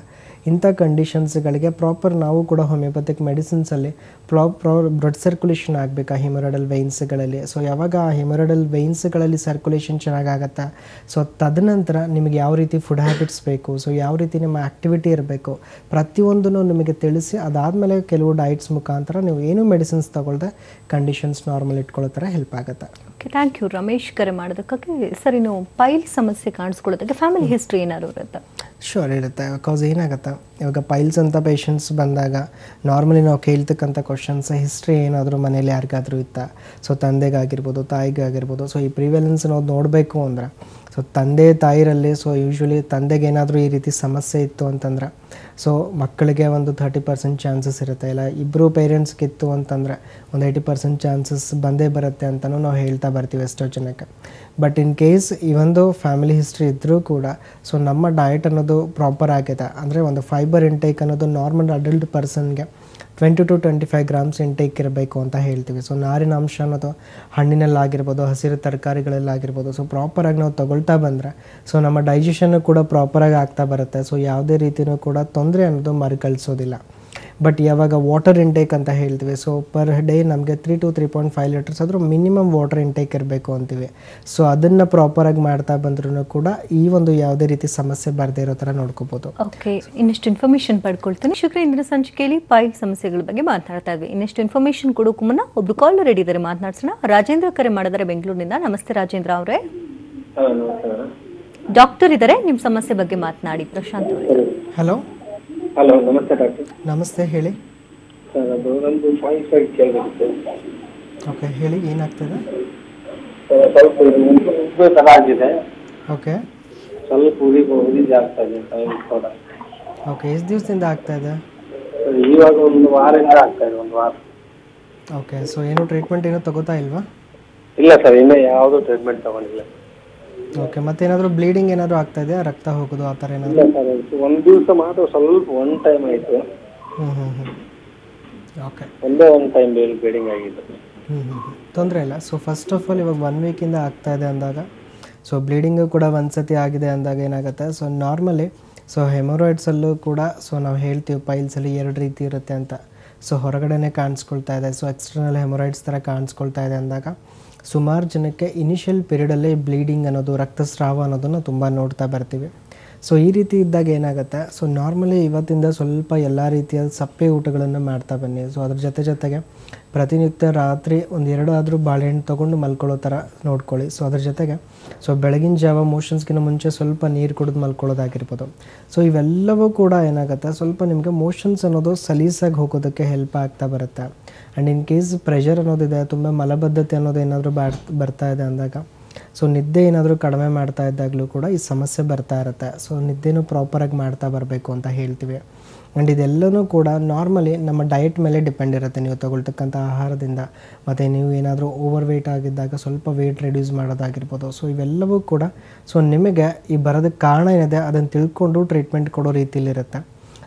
Speaker 2: ಇಂಥ ಕಂಡೀಷನ್ಸ್ಗಳಿಗೆ ಪ್ರಾಪರ್ ನಾವು ಕೂಡ ಹೋಮಿಯೋಪತಿಕ್ ಮೆಡಿಸಿನ್ಸಲ್ಲಿ ಬ್ಲಡ್ ಸರ್ಕ್ಯುಲೇಷನ್ ಆಗಬೇಕು ಆ ಹಿಮೊರಾಯ್ಡಲ್ ವೈನ್ಸ್ಗಳಲ್ಲಿ. ಸೊ ಯಾವಾಗ ಆ ಹಿಮೊರಾಯ್ಡಲ್ ವೈನ್ಸ್ಗಳಲ್ಲಿ ಸರ್ಕ್ಯುಲೇಷನ್ ಚೆನ್ನಾಗಾಗತ್ತೆ, ಸೊ ತದನಂತರ ನಿಮಗೆ ಯಾವ ರೀತಿ ಫುಡ್ ಹ್ಯಾಬಿಟ್ಸ್ ಬೇಕು, ಸೊ ಯಾವ ರೀತಿ ನಿಮ್ಮ ಆ್ಯಕ್ಟಿವಿಟಿ ಇರಬೇಕು, ಪ್ರತಿಯೊಂದನ್ನು ನಿಮಗೆ ತಿಳಿಸಿ ಅದಾದಮೇಲೆ ಕೆಲವು ಡಯಟ್ಸ್ ಮುಖಾಂತರ ನೀವು ಏನೂ ಮೆಡಿಸಿನ್ಸ್ ತೊಗೊಳ್ದೆ ಕಂಡೀಷನ್ಸ್ ನಾರ್ಮಲ್ ಇಟ್ಕೊಳ್ಳೋ ಥರ ಹೆಲ್ಪ್ ಆಗುತ್ತೆ.
Speaker 1: ಓಕೆ, ಥ್ಯಾಂಕ್ ಯು ರಮೇಶ್ ಕರೆ ಮಾಡೋದಕ್ಕೆ. ಸರ್, ಇನ್ನು ಪೈಲ್ ಸಮಸ್ಯೆ ಕಾಣಿಸ್ಕೊಳ್ಳೋದಕ್ಕೆ ಫ್ಯಾಮಿಲಿ ಹಿಸ್ಟ್ರಿ ಏನಾದ್ರು ಇರುತ್ತೆ?
Speaker 2: ಶೋರ್ ಇರುತ್ತೆ. ಬಿಕಾಸ್ ಏನಾಗುತ್ತೆ, ಇವಾಗ ಪೈಲ್ಸ್ ಅಂತ ಪೇಷಂಟ್ಸ್ ಬಂದಾಗ ನಾರ್ಮಲಿ ನಾವು ಕೇಳ್ತಕ್ಕಂಥ ಕ್ವಶನ್ಸ್, ಹಿಸ್ಟ್ರಿ ಏನಾದರೂ ಮನೇಲಿ ಯಾರಿಗಾದರೂ ಇತ್ತಾ, ಸೊ ತಂದೆಗಾಗಿರ್ಬೋದು, ತಾಯಿಗಾಗಿರ್ಬೋದು. ಸೊ ಈ ಪ್ರಿವೆಲೆನ್ಸ್ ನಾವು ನೋಡಬೇಕು ಅಂದರೆ, ಸೊ ತಂದೆ ತಾಯಿರಲ್ಲಿ ಸೊ ಯೂಶ್ವಲಿ ತಂದೆಗೆ ಏನಾದರೂ ಈ ರೀತಿ ಸಮಸ್ಯೆ ಇತ್ತು ಅಂತಂದರೆ ಸೊ ಮಕ್ಕಳಿಗೆ ಒಂದು 30% ಚಾನ್ಸಸ್ ಇರುತ್ತೆ. ಇಲ್ಲ ಇಬ್ಬರು ಪೇರೆಂಟ್ಸ್ಗಿತ್ತು ಅಂತಂದರೆ ಒಂದು 80% ಚಾನ್ಸಸ್ ಬಂದೇ ಬರುತ್ತೆ ಅಂತಲೂ ನಾವು ಹೇಳ್ತಾ ಬರ್ತೀವಿ ಎಷ್ಟೋ ಜನಕ್ಕೆ. ಬಟ್ ಇನ್ ಕೇಸ್ ಈ ಒಂದು ಫ್ಯಾಮಿಲಿ ಹಿಸ್ಟ್ರಿ ಇದ್ದರೂ ಕೂಡ ಸೊ ನಮ್ಮ ಡಯಟ್ ಅನ್ನೋದು ಪ್ರಾಪರ್ ಆಗಿದೆ ಅಂದರೆ, ಒಂದು ಫೈಬರ್ ಇಂಟೇಕ್ ಅನ್ನೋದು ನಾರ್ಮಲ್ ಅಡಲ್ಟ್ ಪರ್ಸನ್ಗೆ 20 to 25 ಗ್ರಾಮ್ಸ್ ಇಂಟೇಕ್ ಇರಬೇಕು ಅಂತ ಹೇಳ್ತೀವಿ. ಸೊ ನಾರಿನ ಅಂಶ ಅನ್ನೋದು ಹಣ್ಣಿನಲ್ಲಾಗಿರ್ಬೋದು, ಹಸಿರು ತರಕಾರಿಗಳಲ್ಲಾಗಿರ್ಬೋದು, ಸೊ ಪ್ರಾಪರಾಗಿ ನಾವು ತೊಗೊಳ್ತಾ ಬಂದರೆ ಸೊ ನಮ್ಮ ಡೈಜೆಷನ್ನು ಕೂಡ ಪ್ರಾಪರಾಗಿ ಆಗ್ತಾ ಬರುತ್ತೆ. ಸೊ ಯಾವುದೇ ರೀತಿಯೂ ಕೂಡ ತೊಂದರೆ ಅನ್ನೋದು ಮರುಕಳಿಸೋದಿಲ್ಲ. ಬಟ್ ಯಾವಾಗ ವಾಟರ್ ಇಂಟೇಕ್ ಅಂತ ಹೇಳ್ತೀವಿ, ಸೊ ಪರ್ ಡೇ ನಮಗೆ 3 to 3.5 ಲೀಟರ್ಸ್ ಆದರೂ ಮಿನಿಮಮ್ ವಾಟರ್ ಇಂಟೇಕ್ ಇರಬೇಕು ಅಂತೀವಿ. ಸೊ ಅದನ್ನು ಪ್ರಾಪರಾಗಿ ಮಾಡ್ತಾ ಬಂದ್ರೂ ಕೂಡ ಈ ಒಂದು ಯಾವುದೇ ರೀತಿ ಸಮಸ್ಯೆ ಬರದೇ ಇರೋ ಥರ ನೋಡ್ಕೋಬೋದು.
Speaker 1: ಓಕೆ, ಇನ್ನಷ್ಟು ಇನ್ಫಾರ್ಮೇಷನ್ ಪಡ್ಕೊಳ್ತೀನಿ. ಶುಕ್ರ ಇಂದಿನ ಸಂಚಿಕೆಯಲ್ಲಿ ಪೈಲ್ ಸಮಸ್ಯೆಗಳ ಬಗ್ಗೆ ಮಾತನಾಡ್ತಾ ಇದ್ವಿ. ಇನ್ನಷ್ಟು ಇನ್ಫಾರ್ಮೇಷನ್ ಕೊಡೋಕ್ಕೂ ಮುನ್ನ ಒಬ್ರು ಕಾಲರ್ ರೆಡಿ ಇದ್ದಾರೆ, ಮಾತನಾಡ್ಸೋಣ. ರಾಜೇಂದ್ರ ಕರೆ ಮಾಡಿದರೆ ಬೆಂಗಳೂರಿನಿಂದ. ನಮಸ್ತೆ ರಾಜೇಂದ್ರ ಅವರೇ. ಡಾಕ್ಟರ್ ಇದ್ದಾರೆ, ನಿಮ್ಮ ಸಮಸ್ಯೆ ಬಗ್ಗೆ ಮಾತನಾಡಿ. ಪ್ರಶಾಂತ್ ಅವರೇ.
Speaker 2: ಹಲೋ.
Speaker 3: ಹಲೋ, ನಮಸ್ತೆ ಡಾಕ್ಟರ್.
Speaker 2: ನಮಸ್ತೆ, ಹೇಳಿ.
Speaker 3: ಸರ್, ಅದು ನಮ್ಮದು ಫೈಲ್ ಕೇಳಬೇಕಿತ್ತು.
Speaker 2: ಓಕೆ, ಹೇಳಿ, ಏನಾಗ್ತದೆ?
Speaker 3: ಸ್ವಲ್ಪ ಉಬ್ಬು ಥರ ಆಗಿದೆ.
Speaker 2: ಓಕೆ.
Speaker 3: ಸ್ವಲ್ಪ ಉರಿ ಆಗ್ತಾ ಇದೆ.
Speaker 2: ಓಕೆ, ಎಷ್ಟು ದಿವಸದಿಂದ ಆಗ್ತಾ ಇದೆ?
Speaker 3: ಇವಾಗ ಒಂದು ವಾರದಿಂದ ಆಗ್ತಾ ಇದೆ, ಒಂದು ವಾರ.
Speaker 2: ಓಕೆ, ಸೊ ಏನು ಟ್ರೀಟ್ಮೆಂಟ್ ಏನೂ ತಗೋತಾ ಇಲ್ವಾ?
Speaker 3: ಇಲ್ಲ ಸರ್, ಇನ್ನೂ ಯಾವುದೂ ಟ್ರೀಟ್ಮೆಂಟ್ ತಗೊಂಡಿಲ್ಲ.
Speaker 2: ಓಕೆ, ಮತ್ತೇನಾದರೂ ಬ್ಲೀಡಿಂಗ್ ಏನಾದರೂ ಆಗ್ತಾ ಇದೆಯಾ, ರಕ್ತ ಹೋಗೋದು ಆ ಥರ ಏನಾದರೂ?
Speaker 3: ಇಲ್ಲ ಸರ್, ಒಂದು ದಿವಸ ಮಾತ್ರ ಸ್ವಲ್ಪ ಒನ್ ಟೈಮ್ ಆಯಿತು.
Speaker 2: ಓಕೆ,
Speaker 3: ಒಂದೇ ಒಂದು ಟೈಮ್ ಬ್ಲೀಡಿಂಗ್ ಆಗಿತ್ತು.
Speaker 2: ತೊಂದರೆ ಇಲ್ಲ. ಸೊ ಫಸ್ಟ್ ಆಫ್ ಆಲ್ ಇವಾಗ 1 ವೀಕಿಂದ ಆಗ್ತಾ ಇದೆ ಅಂದಾಗ, ಸೊ ಬ್ಲೀಡಿಂಗು ಕೂಡ ಒಂದು ಸತಿ ಆಗಿದೆ ಅಂದಾಗ ಏನಾಗುತ್ತೆ, ಸೊ ನಾರ್ಮಲಿ ಸೊ ಹೆಮೊರಾಯ್ಡ್ಸಲ್ಲೂ ಕೂಡ ಸೊ ನಾವು ಹೇಳ್ತೀವಿ ಪೈಲ್ಸಲ್ಲಿ 2 ರೀತಿ ಇರುತ್ತೆ ಅಂತ. ಸೊ ಹೊರಗಡೆನೇ ಕಾಣಿಸ್ಕೊಳ್ತಾ ಇದೆ, ಸೊ ಎಕ್ಸ್ಟರ್ನಲ್ ಹೆಮೊರಾಯ್ಡ್ಸ್ ಥರ ಕಾಣಿಸ್ಕೊಳ್ತಾ ಇದೆ ಅಂದಾಗ ಸುಮಾರು ಜನಕ್ಕೆ ಇನಿಷಿಯಲ್ ಪೀರಿಯಡಲ್ಲೇ ಬ್ಲೀಡಿಂಗ್ ಅನ್ನೋದು, ರಕ್ತಸ್ರಾವ ಅನ್ನೋದನ್ನು ತುಂಬ ನೋಡ್ತಾ ಬರ್ತೀವಿ. ಸೊ ಈ ರೀತಿ ಇದ್ದಾಗ ಏನಾಗುತ್ತೆ, ಸೊ ನಾರ್ಮಲಿ ಇವತ್ತಿಂದ ಸ್ವಲ್ಪ ಎಲ್ಲ ರೀತಿಯ ಸಪ್ಪೆ ಊಟಗಳನ್ನು ಮಾಡ್ತಾ ಬನ್ನಿ. ಸೊ ಅದ್ರ ಜೊತೆಗೆ ಪ್ರತಿನಿತ್ಯ ರಾತ್ರಿ 1-2 ಆದರೂ ಬಾಳೆಹಣ್ಣು ತೊಗೊಂಡು ಮಲ್ಕೊಳ್ಳೋ ಥರ ನೋಡ್ಕೊಳ್ಳಿ. ಸೊ ಅದ್ರ ಜೊತೆಗೆ ಸೊ ಬೆಳಗಿನ ಜಾವ ಮೋಷನ್ಸ್ಗಿಂತ ಮುಂಚೆ ಸ್ವಲ್ಪ ನೀರು ಕುಡಿದು ಮಲ್ಕೊಳ್ಳೋದಾಗಿರ್ಬೋದು. ಸೊ ಇವೆಲ್ಲವೂ ಕೂಡ ಏನಾಗುತ್ತೆ, ಸ್ವಲ್ಪ ನಿಮಗೆ ಮೋಷನ್ಸ್ ಅನ್ನೋದು ಸಲೀಸಾಗಿ ಹೋಗೋದಕ್ಕೆ ಹೆಲ್ಪ್ ಆಗ್ತಾ ಬರುತ್ತೆ. ಆ್ಯಂಡ್ ಇನ್ ಕೇಸ್ ಪ್ರೆಷರ್ ಅನ್ನೋದಿದೆ, ತುಂಬ ಮಲಬದ್ಧತೆ ಅನ್ನೋದು ಏನಾದರೂ ಬರ್ತಾ ಇದೆ ಅಂದಾಗ, ಸೊ ನಿದ್ದೆ ಏನಾದರೂ ಕಡಿಮೆ ಮಾಡ್ತಾ ಇದ್ದಾಗಲೂ ಕೂಡ ಈ ಸಮಸ್ಯೆ ಬರ್ತಾ ಇರುತ್ತೆ. ಸೊ ನಿದ್ದೆನೂ ಪ್ರಾಪರಾಗಿ ಮಾಡ್ತಾ ಬರಬೇಕು ಅಂತ ಹೇಳ್ತೀವಿ. ಆ್ಯಂಡ್ ಇದೆಲ್ಲವೂ ಕೂಡ ನಾರ್ಮಲಿ ನಮ್ಮ ಡಯಟ್ ಮೇಲೆ ಡಿಪೆಂಡ್ ಇರುತ್ತೆ, ನೀವು ತಗೊಳ್ತಕ್ಕಂಥ ಆಹಾರದಿಂದ. ಮತ್ತು ನೀವು ಏನಾದರೂ ಓವರ್ ವೆಯ್ಟ್ ಆಗಿದ್ದಾಗ ಸ್ವಲ್ಪ ವೆಯ್ಟ್ ರೆಡ್ಯೂಸ್ ಮಾಡೋದಾಗಿರ್ಬೋದು. ಸೊ ಇವೆಲ್ಲವೂ ಕೂಡ ಸೊ ನಿಮಗೆ ಈ ಬರೋದಕ್ಕೆ ಕಾರಣ ಏನಿದೆ ಅದನ್ನು ತಿಳ್ಕೊಂಡು ಟ್ರೀಟ್ಮೆಂಟ್ ಕೊಡೋ ರೀತಿಲಿರುತ್ತೆ.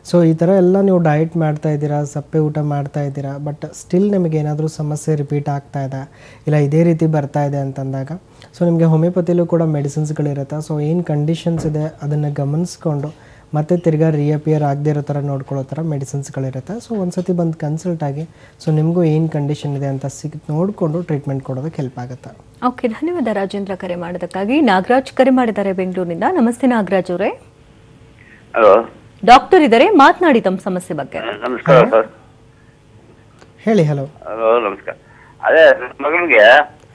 Speaker 2: ಸೊ ಈ ಥರ ಎಲ್ಲ ನೀವು ಡಯಟ್ ಮಾಡ್ತಾ ಇದ್ದೀರಾ, ಸಪ್ಪೆ ಊಟ ಮಾಡ್ತಾ ಇದ್ದೀರಾ, ಬಟ್ ಸ್ಟಿಲ್ ನಿಮಗೆ ಏನಾದರೂ ಸಮಸ್ಯೆ ರಿಪೀಟ್ ಆಗ್ತಾ ಇದೆ, ಇಲ್ಲ ಇದೇ ರೀತಿ ಬರ್ತಾ ಇದೆ ಅಂತಂದಾಗ ಸೊ ನಿಮಗೆ ಹೋಮಿಯೋಪತಿಲೂ ಕೂಡ ಮೆಡಿಸಿನ್ಸ್ಗಳಿರುತ್ತೆ. ಸೊ ಏನು ಕಂಡೀಷನ್ಸ್ ಇದೆ ಅದನ್ನು ಗಮನಿಸ್ಕೊಂಡು ಮತ್ತೆ ತಿರ್ಗಾ ರಿಅಪಿಯರ್ ಆಗದೆ ಇರೋ ಥರ ನೋಡ್ಕೊಳ್ಳೋ ಥರ ಮೆಡಿಸಿನ್ಸ್ಗಳಿರುತ್ತೆ. ಸೊ ಒಂದು ಸತಿ ಬಂದು ಕನ್ಸಲ್ಟ್ ಆಗಿ ಸೊ ನಿಮಗೂ ಏನು ಕಂಡೀಷನ್ ಇದೆ ಅಂತ ನೋಡಿಕೊಂಡು ಟ್ರೀಟ್ಮೆಂಟ್ ಕೊಡೋದಕ್ಕೆ ಹೆಲ್ಪ್ ಆಗುತ್ತೆ.
Speaker 1: ಓಕೆ, ಧನ್ಯವಾದ ರಾಜೇಂದ್ರ ಕರೆ ಮಾಡೋದಕ್ಕಾಗಿ. ನಾಗರಾಜ್ ಕರೆ ಮಾಡಿದ್ದಾರೆ ಬೆಂಗಳೂರಿನಿಂದ. ನಮಸ್ತೆ ನಾಗರಾಜ್ ಅವರೇ.
Speaker 6: ಹಲೋ,
Speaker 1: ಡಾಕ್ಟರ್ ಇದ್ದಾರೆ, ಮಾತನಾಡಿ ತಮ್ಮ ಸಮಸ್ಯೆ ಬಗ್ಗೆ.
Speaker 6: ನಮಸ್ಕಾರ ಸರ್.
Speaker 2: ಹೇಳಿ. ಹಲೋ.
Speaker 6: ಹಲೋ, ನಮಸ್ಕಾರ. ಅದೇ ಮಗಳಿಗೆ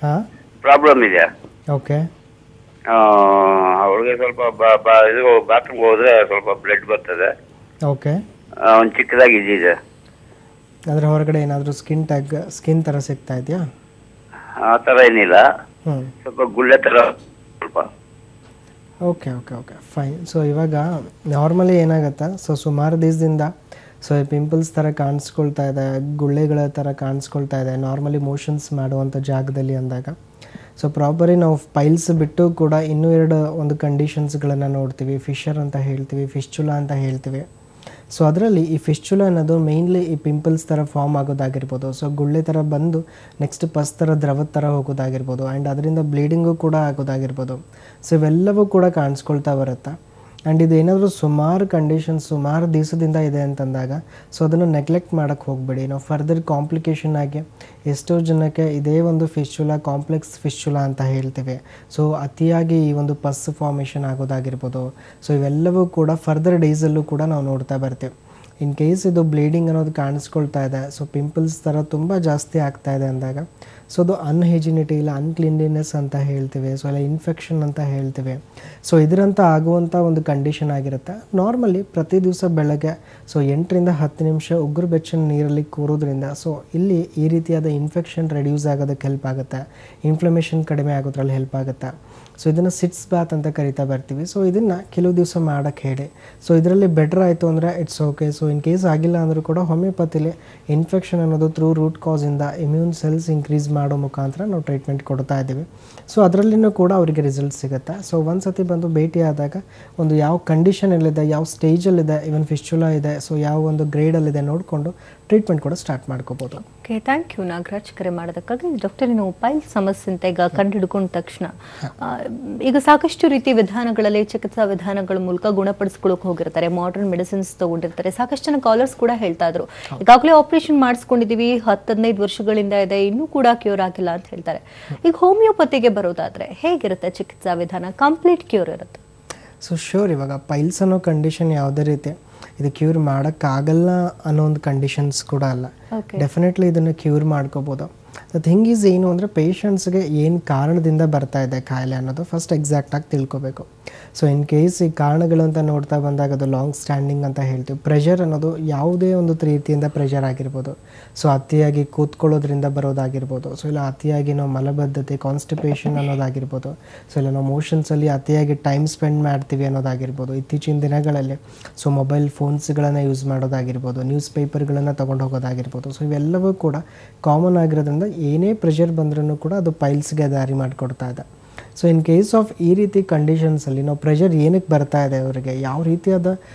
Speaker 2: ಹಾಂ,
Speaker 6: ಪ್ರಾಬ್ಲಮ್ ಇದೆ.
Speaker 2: ಓಕೆ.
Speaker 6: ಅವಳಿಗೆ ಸ್ವಲ್ಪ ಇದು ಬಾತ್ರೂಮ್ಗೆ ಹೋದ್ರೆ ಸ್ವಲ್ಪ ಬ್ಲಡ್ ಬರ್ತದೆ.
Speaker 2: ಓಕೆ.
Speaker 6: ಒಂದು ಚಿಕ್ಕದಾಗಿ ಇದಿದೆ.
Speaker 2: ಅದರ ಹೊರಗಡೆ ಏನಾದರೂ ಸ್ಕಿನ್ ಥರ ಸಿಗ್ತಾ ಇದೆಯಾ?
Speaker 6: ಆ ಥರ ಏನಿಲ್ಲ, ಸ್ವಲ್ಪ ಗುಳ್ಳೆ ಥರ ಸ್ವಲ್ಪ.
Speaker 2: Okay okay okay fine. So ಇವಾಗ ನಾರ್ಮಲಿ ಏನಾಗುತ್ತೆ, ಸೊ ಸುಮಾರು ದಿವಸದಿಂದ ಸೊ ಪಿಂಪಲ್ಸ್ ಥರ ಕಾಣಿಸ್ಕೊಳ್ತಾ ಇದೆ, ಗುಳ್ಳೆಗಳ ಥರ ಕಾಣಿಸ್ಕೊಳ್ತಾ ಇದೆ ನಾರ್ಮಲಿ ಮೋಷನ್ಸ್ ಮಾಡುವಂಥ ಜಾಗದಲ್ಲಿ ಅಂದಾಗ. ಸೊ ಪ್ರಾಪರಿ ನಾವು ಪೈಲ್ಸ್ ಬಿಟ್ಟು ಕೂಡ ಇನ್ನೂ ಒಂದು ಕಂಡೀಷನ್ಸ್ಗಳನ್ನು ನೋಡ್ತೀವಿ. ಫಿಶರ್ ಅಂತ ಹೇಳ್ತೀವಿ, ಫಿಶ್ಚುಲಾ ಅಂತ ಹೇಳ್ತೀವಿ. ಸೊ ಅದರಲ್ಲಿ ಈ ಫಿಶ್ಚುಲಾ ಅನ್ನೋದು ಮೇಯ್ನ್ಲಿ ಈ ಪಿಂಪಲ್ಸ್ ಥರ ಫಾರ್ಮ್ ಆಗೋದಾಗಿರ್ಬೋದು. ಸೊ ಗುಳ್ಳೆ ಥರ ಬಂದು ನೆಕ್ಸ್ಟ್ ಪಸ್ ಥರ ದ್ರವದ ಥರ ಹೋಗೋದಾಗಿರ್ಬೋದು, ಆ್ಯಂಡ್ ಅದರಿಂದ ಬ್ಲೀಡಿಂಗು ಕೂಡ ಆಗೋದಾಗಿರ್ಬೋದು. ಸೊ ಇವೆಲ್ಲವೂ ಕೂಡ ಕಾಣಿಸ್ಕೊಳ್ತಾ ಬರುತ್ತೆ. ಆ್ಯಂಡ್ ಇದು ಏನಾದರೂ ಸುಮಾರು ಕಂಡೀಷನ್ಸ್ ಸುಮಾರು ದಿವಸದಿಂದ ಇದೆ ಅಂತಂದಾಗ ಸೊ ಅದನ್ನು ನೆಗ್ಲೆಕ್ಟ್ ಮಾಡೋಕ್ಕೆ ಹೋಗಬೇಡಿ. ನಾವು ಫರ್ದರ್ ಕಾಂಪ್ಲಿಕೇಶನ್ ಆಗಿ ಎಷ್ಟೋ ಜನಕ್ಕೆ ಇದೇ ಒಂದು ಫಿಶ್ಚುಲಾ, ಕಾಂಪ್ಲೆಕ್ಸ್ ಫಿಶ್ಚುಲಾ ಅಂತ ಹೇಳ್ತೀವಿ. ಸೊ ಅತಿಯಾಗಿ ಈ ಒಂದು ಪಸ್ ಫಾರ್ಮೇಷನ್ ಆಗೋದಾಗಿರ್ಬೋದು. ಸೊ ಇವೆಲ್ಲವೂ ಕೂಡ ಫರ್ದರ್ ಡೇಸಲ್ಲೂ ಕೂಡ ನಾವು ನೋಡ್ತಾ ಬರ್ತೀವಿ. ಇನ್ ಕೇಸ್ ಇದು ಬ್ಲೀಡಿಂಗ್ ಅನ್ನೋದು ಕಾಣಿಸ್ಕೊಳ್ತಾ ಇದೆ, ಸೊ ಪಿಂಪಲ್ಸ್ ಥರ ತುಂಬ ಜಾಸ್ತಿ ಆಗ್ತಾ ಇದೆ ಅಂದಾಗ ಸೊ ಅದು ಅನ್ಹೈಜಿನಿಟಿ ಇಲ್ಲ ಅನ್ಕ್ಲೀನ್ಲಿನೆಸ್ ಅಂತ ಹೇಳ್ತೀವಿ. ಸೊ ಇಲ್ಲ ಇನ್ಫೆಕ್ಷನ್ ಅಂತ ಹೇಳ್ತೀವಿ. ಸೊ ಇದರಂತ ಆಗುವಂಥ ಒಂದು ಕಂಡೀಷನ್ ಆಗಿರುತ್ತೆ. ನಾರ್ಮಲಿ ಪ್ರತಿ ದಿವಸ ಬೆಳಗ್ಗೆ ಸೊ 8 ರಿಂದ 10 ನಿಮಿಷ ಉಗುರು ಬೆಚ್ಚನ ನೀರಲ್ಲಿ ಕೂರೋದ್ರಿಂದ ಸೊ ಇಲ್ಲಿ ಈ ರೀತಿಯಾದ ಇನ್ಫೆಕ್ಷನ್ ರೆಡ್ಯೂಸ್ ಆಗೋದಕ್ಕೆ ಹೆಲ್ಪ್ ಆಗುತ್ತೆ, ಇನ್ಫ್ಲಮೇಷನ್ ಕಡಿಮೆ ಆಗೋದ್ರಲ್ಲಿ ಹೆಲ್ಪ್ ಆಗುತ್ತೆ. ಸೊ ಇದನ್ನು ಸಿಟ್ಸ್ ಬಾತ್ ಅಂತ ಕರಿತಾ ಬರ್ತೀವಿ. ಸೊ ಇದನ್ನು ಕೆಲವು ದಿವಸ ಮಾಡೋಕ್ಕೆ ಹೇಳಿ. ಸೊ ಇದರಲ್ಲಿ ಬೆಟರ್ ಆಯಿತು ಅಂದರೆ it's okay. So in case ಆಗಿಲ್ಲ ಅಂದರೂ ಕೂಡ ಹೋಮಿಯೋಪತಿಲಿ ಇನ್ಫೆಕ್ಷನ್ ಅನ್ನೋದು ಥ್ರೂ ರೂಟ್ ಕಾಸಿಂದ ಇಮ್ಯೂನ್ ಸೆಲ್ಸ್ ಇನ್ಕ್ರೀಸ್ ಮಾಡೋ ಮುಖಾಂತರ ನಾವು ಟ್ರೀಟ್ಮೆಂಟ್ ಕೊಡ್ತಾ ಇದ್ದೀವಿ. ಸೊ ಅದರಲ್ಲಿನೂ ಕೂಡ ಅವರಿಗೆ ರಿಸಲ್ಟ್ ಸಿಗುತ್ತೆ. ಸೊ ಒಂದು ಸತಿ ಬಂದು ಭೇಟಿ ಆದಾಗ ಒಂದು ಯಾವ ಕಂಡೀಷನಲ್ಲಿದೆ, ಯಾವ ಸ್ಟೇಜಲ್ಲಿದೆ, ಇವನ್ ಫಿಶ್ಚುಲಾ ಇದೆ, ಸೊ ಯಾವ ಒಂದು ಗ್ರೇಡಲ್ಲಿದೆ ನೋಡಿಕೊಂಡು ಟ್ರೀಟ್ಮೆಂಟ್ ಕೂಡ ಸ್ಟಾರ್ಟ್ ಮಾಡ್ಕೋಬೋದು.
Speaker 1: ಓಕೆ, ಥ್ಯಾಂಕ್ ಯು ನಾಗರಾಜ್ ಕರೆ ಮಾಡೋದಕ್ಕಾಗಿ. ಡಾಕ್ಟರ್, ನೀವು ಪೈಲ್ ಸಮಸ್ಯೆ ಅಂತ ಈಗ ಕಂಡುಹಿಡ್ಕೊಂಡ ತಕ್ಷಣ ಈಗ ಸಾಕಷ್ಟು ರೀತಿ ವಿಧಾನಗಳಲ್ಲಿ ಚಿಕಿತ್ಸಾ ವಿಧಾನಗಳ ಮೂಲಕ ಗುಣಪಡಿಸ್ಕೊಳ್ಳೋಕೆ ಹೋಗಿರ್ತಾರೆ, ಮಾಡರ್ನ್ ಮೆಡಿಸಿನ್ಸ್ ತಗೊಂಡಿರ್ತಾರೆ. ಸಾಕಷ್ಟು ಜನ ಕಾಲರ್ಸ್ ಕೂಡ ಹೇಳ್ತಾ ಇದ್ರು ಈಗಾಗಲೇ ಆಪರೇಷನ್ ಮಾಡಿಸ್ಕೊಂಡಿದೀವಿ, 10-15 ವರ್ಷಗಳಿಂದ ಇದೆ, ಇನ್ನೂ ಕೂಡ ಕ್ಯೂರ್ ಆಗಿಲ್ಲ ಅಂತ ಹೇಳ್ತಾರೆ. ಈಗ ಹೋಮಿಯೋಪತಿಗೆ ಬರೋದಾದ್ರೆ ಹೇಗಿರುತ್ತೆ ಚಿಕಿತ್ಸಾ ವಿಧಾನ? ಕಂಪ್ಲೀಟ್ ಕ್ಯೂರ್ ಇರುತ್ತೆ?
Speaker 2: ಸೊ ಶ್ಯೂರ್, ಇವಾಗ ಪೈಲ್ಸ್ ಅನ್ನೋ ಕಂಡೀಷನ್ ಯಾವುದೇ ರೀತಿ ಇದು ಕ್ಯೂರ್ ಮಾಡೋಕ್ಕಾಗಲ್ಲ ಅನ್ನೋ ಒಂದು ಕಂಡೀಷನ್ಸ್ ಕೂಡ ಅಲ್ಲ. ಡೆಫಿನೆಟ್ಲಿ ಇದನ್ನು ಕ್ಯೂರ್ ಮಾಡ್ಕೋಬೋದು. ದ ಥಿಂಗ್ ಈಸ್ ಏನು ಅಂದರೆ ಪೇಷಂಟ್ಸ್ಗೆ ಏನು ಕಾರಣದಿಂದ ಬರ್ತಾ ಇದೆ ಕಾಯಿಲೆ ಅನ್ನೋದು ಫಸ್ಟ್ ಎಕ್ಸಾಕ್ಟಾಗಿ ತಿಳ್ಕೊಬೇಕು. ಸೊ ಇನ್ ಕೇಸ್ ಈ ಕಾರಣಗಳು ಅಂತ ನೋಡ್ತಾ ಬಂದಾಗ ಅದು ಲಾಂಗ್ ಸ್ಟ್ಯಾಂಡಿಂಗ್ ಅಂತ ಹೇಳ್ತೀವಿ. ಪ್ರೆಷರ್ ಅನ್ನೋದು ಯಾವುದೇ ಒಂದು ರೀತಿಯಿಂದ ಪ್ರೆಷರ್ ಆಗಿರ್ಬೋದು. ಸೊ ಅತಿಯಾಗಿ ಕೂತ್ಕೊಳ್ಳೋದ್ರಿಂದ ಬರೋದಾಗಿರ್ಬೋದು. ಸೊ ಇಲ್ಲ ಅತಿಯಾಗಿ ನಾವು ಮಲಬದ್ಧತೆ, ಕಾನ್ಸ್ಟಿಪೇಷನ್ ಅನ್ನೋದಾಗಿರ್ಬೋದು. ಸೊ ಇಲ್ಲ ನಾವು ಮೋಷನ್ಸಲ್ಲಿ ಅತಿಯಾಗಿ ಟೈಮ್ ಸ್ಪೆಂಡ್ ಮಾಡ್ತೀವಿ ಅನ್ನೋದಾಗಿರ್ಬೋದು. ಇತ್ತೀಚಿನ ದಿನಗಳಲ್ಲಿ ಸೊ ಮೊಬೈಲ್ ಫೋನ್ಸ್ಗಳನ್ನು ಯೂಸ್ ಮಾಡೋದಾಗಿರ್ಬೋದು, ನ್ಯೂಸ್ ಪೇಪರ್ಗಳನ್ನು ತೊಗೊಂಡು ಹೋಗೋದಾಗಿರ್ಬೋದು. ಸೊ ಇವೆಲ್ಲವೂ ಕೂಡ ಕಾಮನ್ ಆಗಿರೋದ್ರಿಂದ ಏನೇ ಪ್ರೆಷರ್ ಬಂದ್ರೂ ಕೂಡ ಅದು ಪೈಲ್ಸ್ಗೆ ದಾರಿ ಮಾಡಿಕೊಡ್ತಾ ಇದೆ. ಸೊ ಇನ್ ಕೇಸ್ ಆಫ್ ಈ ರೀತಿ ಕಂಡೀಷನ್ಸಲ್ಲಿ ನಾವು ಪ್ರೆಷರ್ ಏನಕ್ಕೆ ಬರ್ತಾ ಇದೆ, ಅವರಿಗೆ ಯಾವ ರೀತಿಯಾದ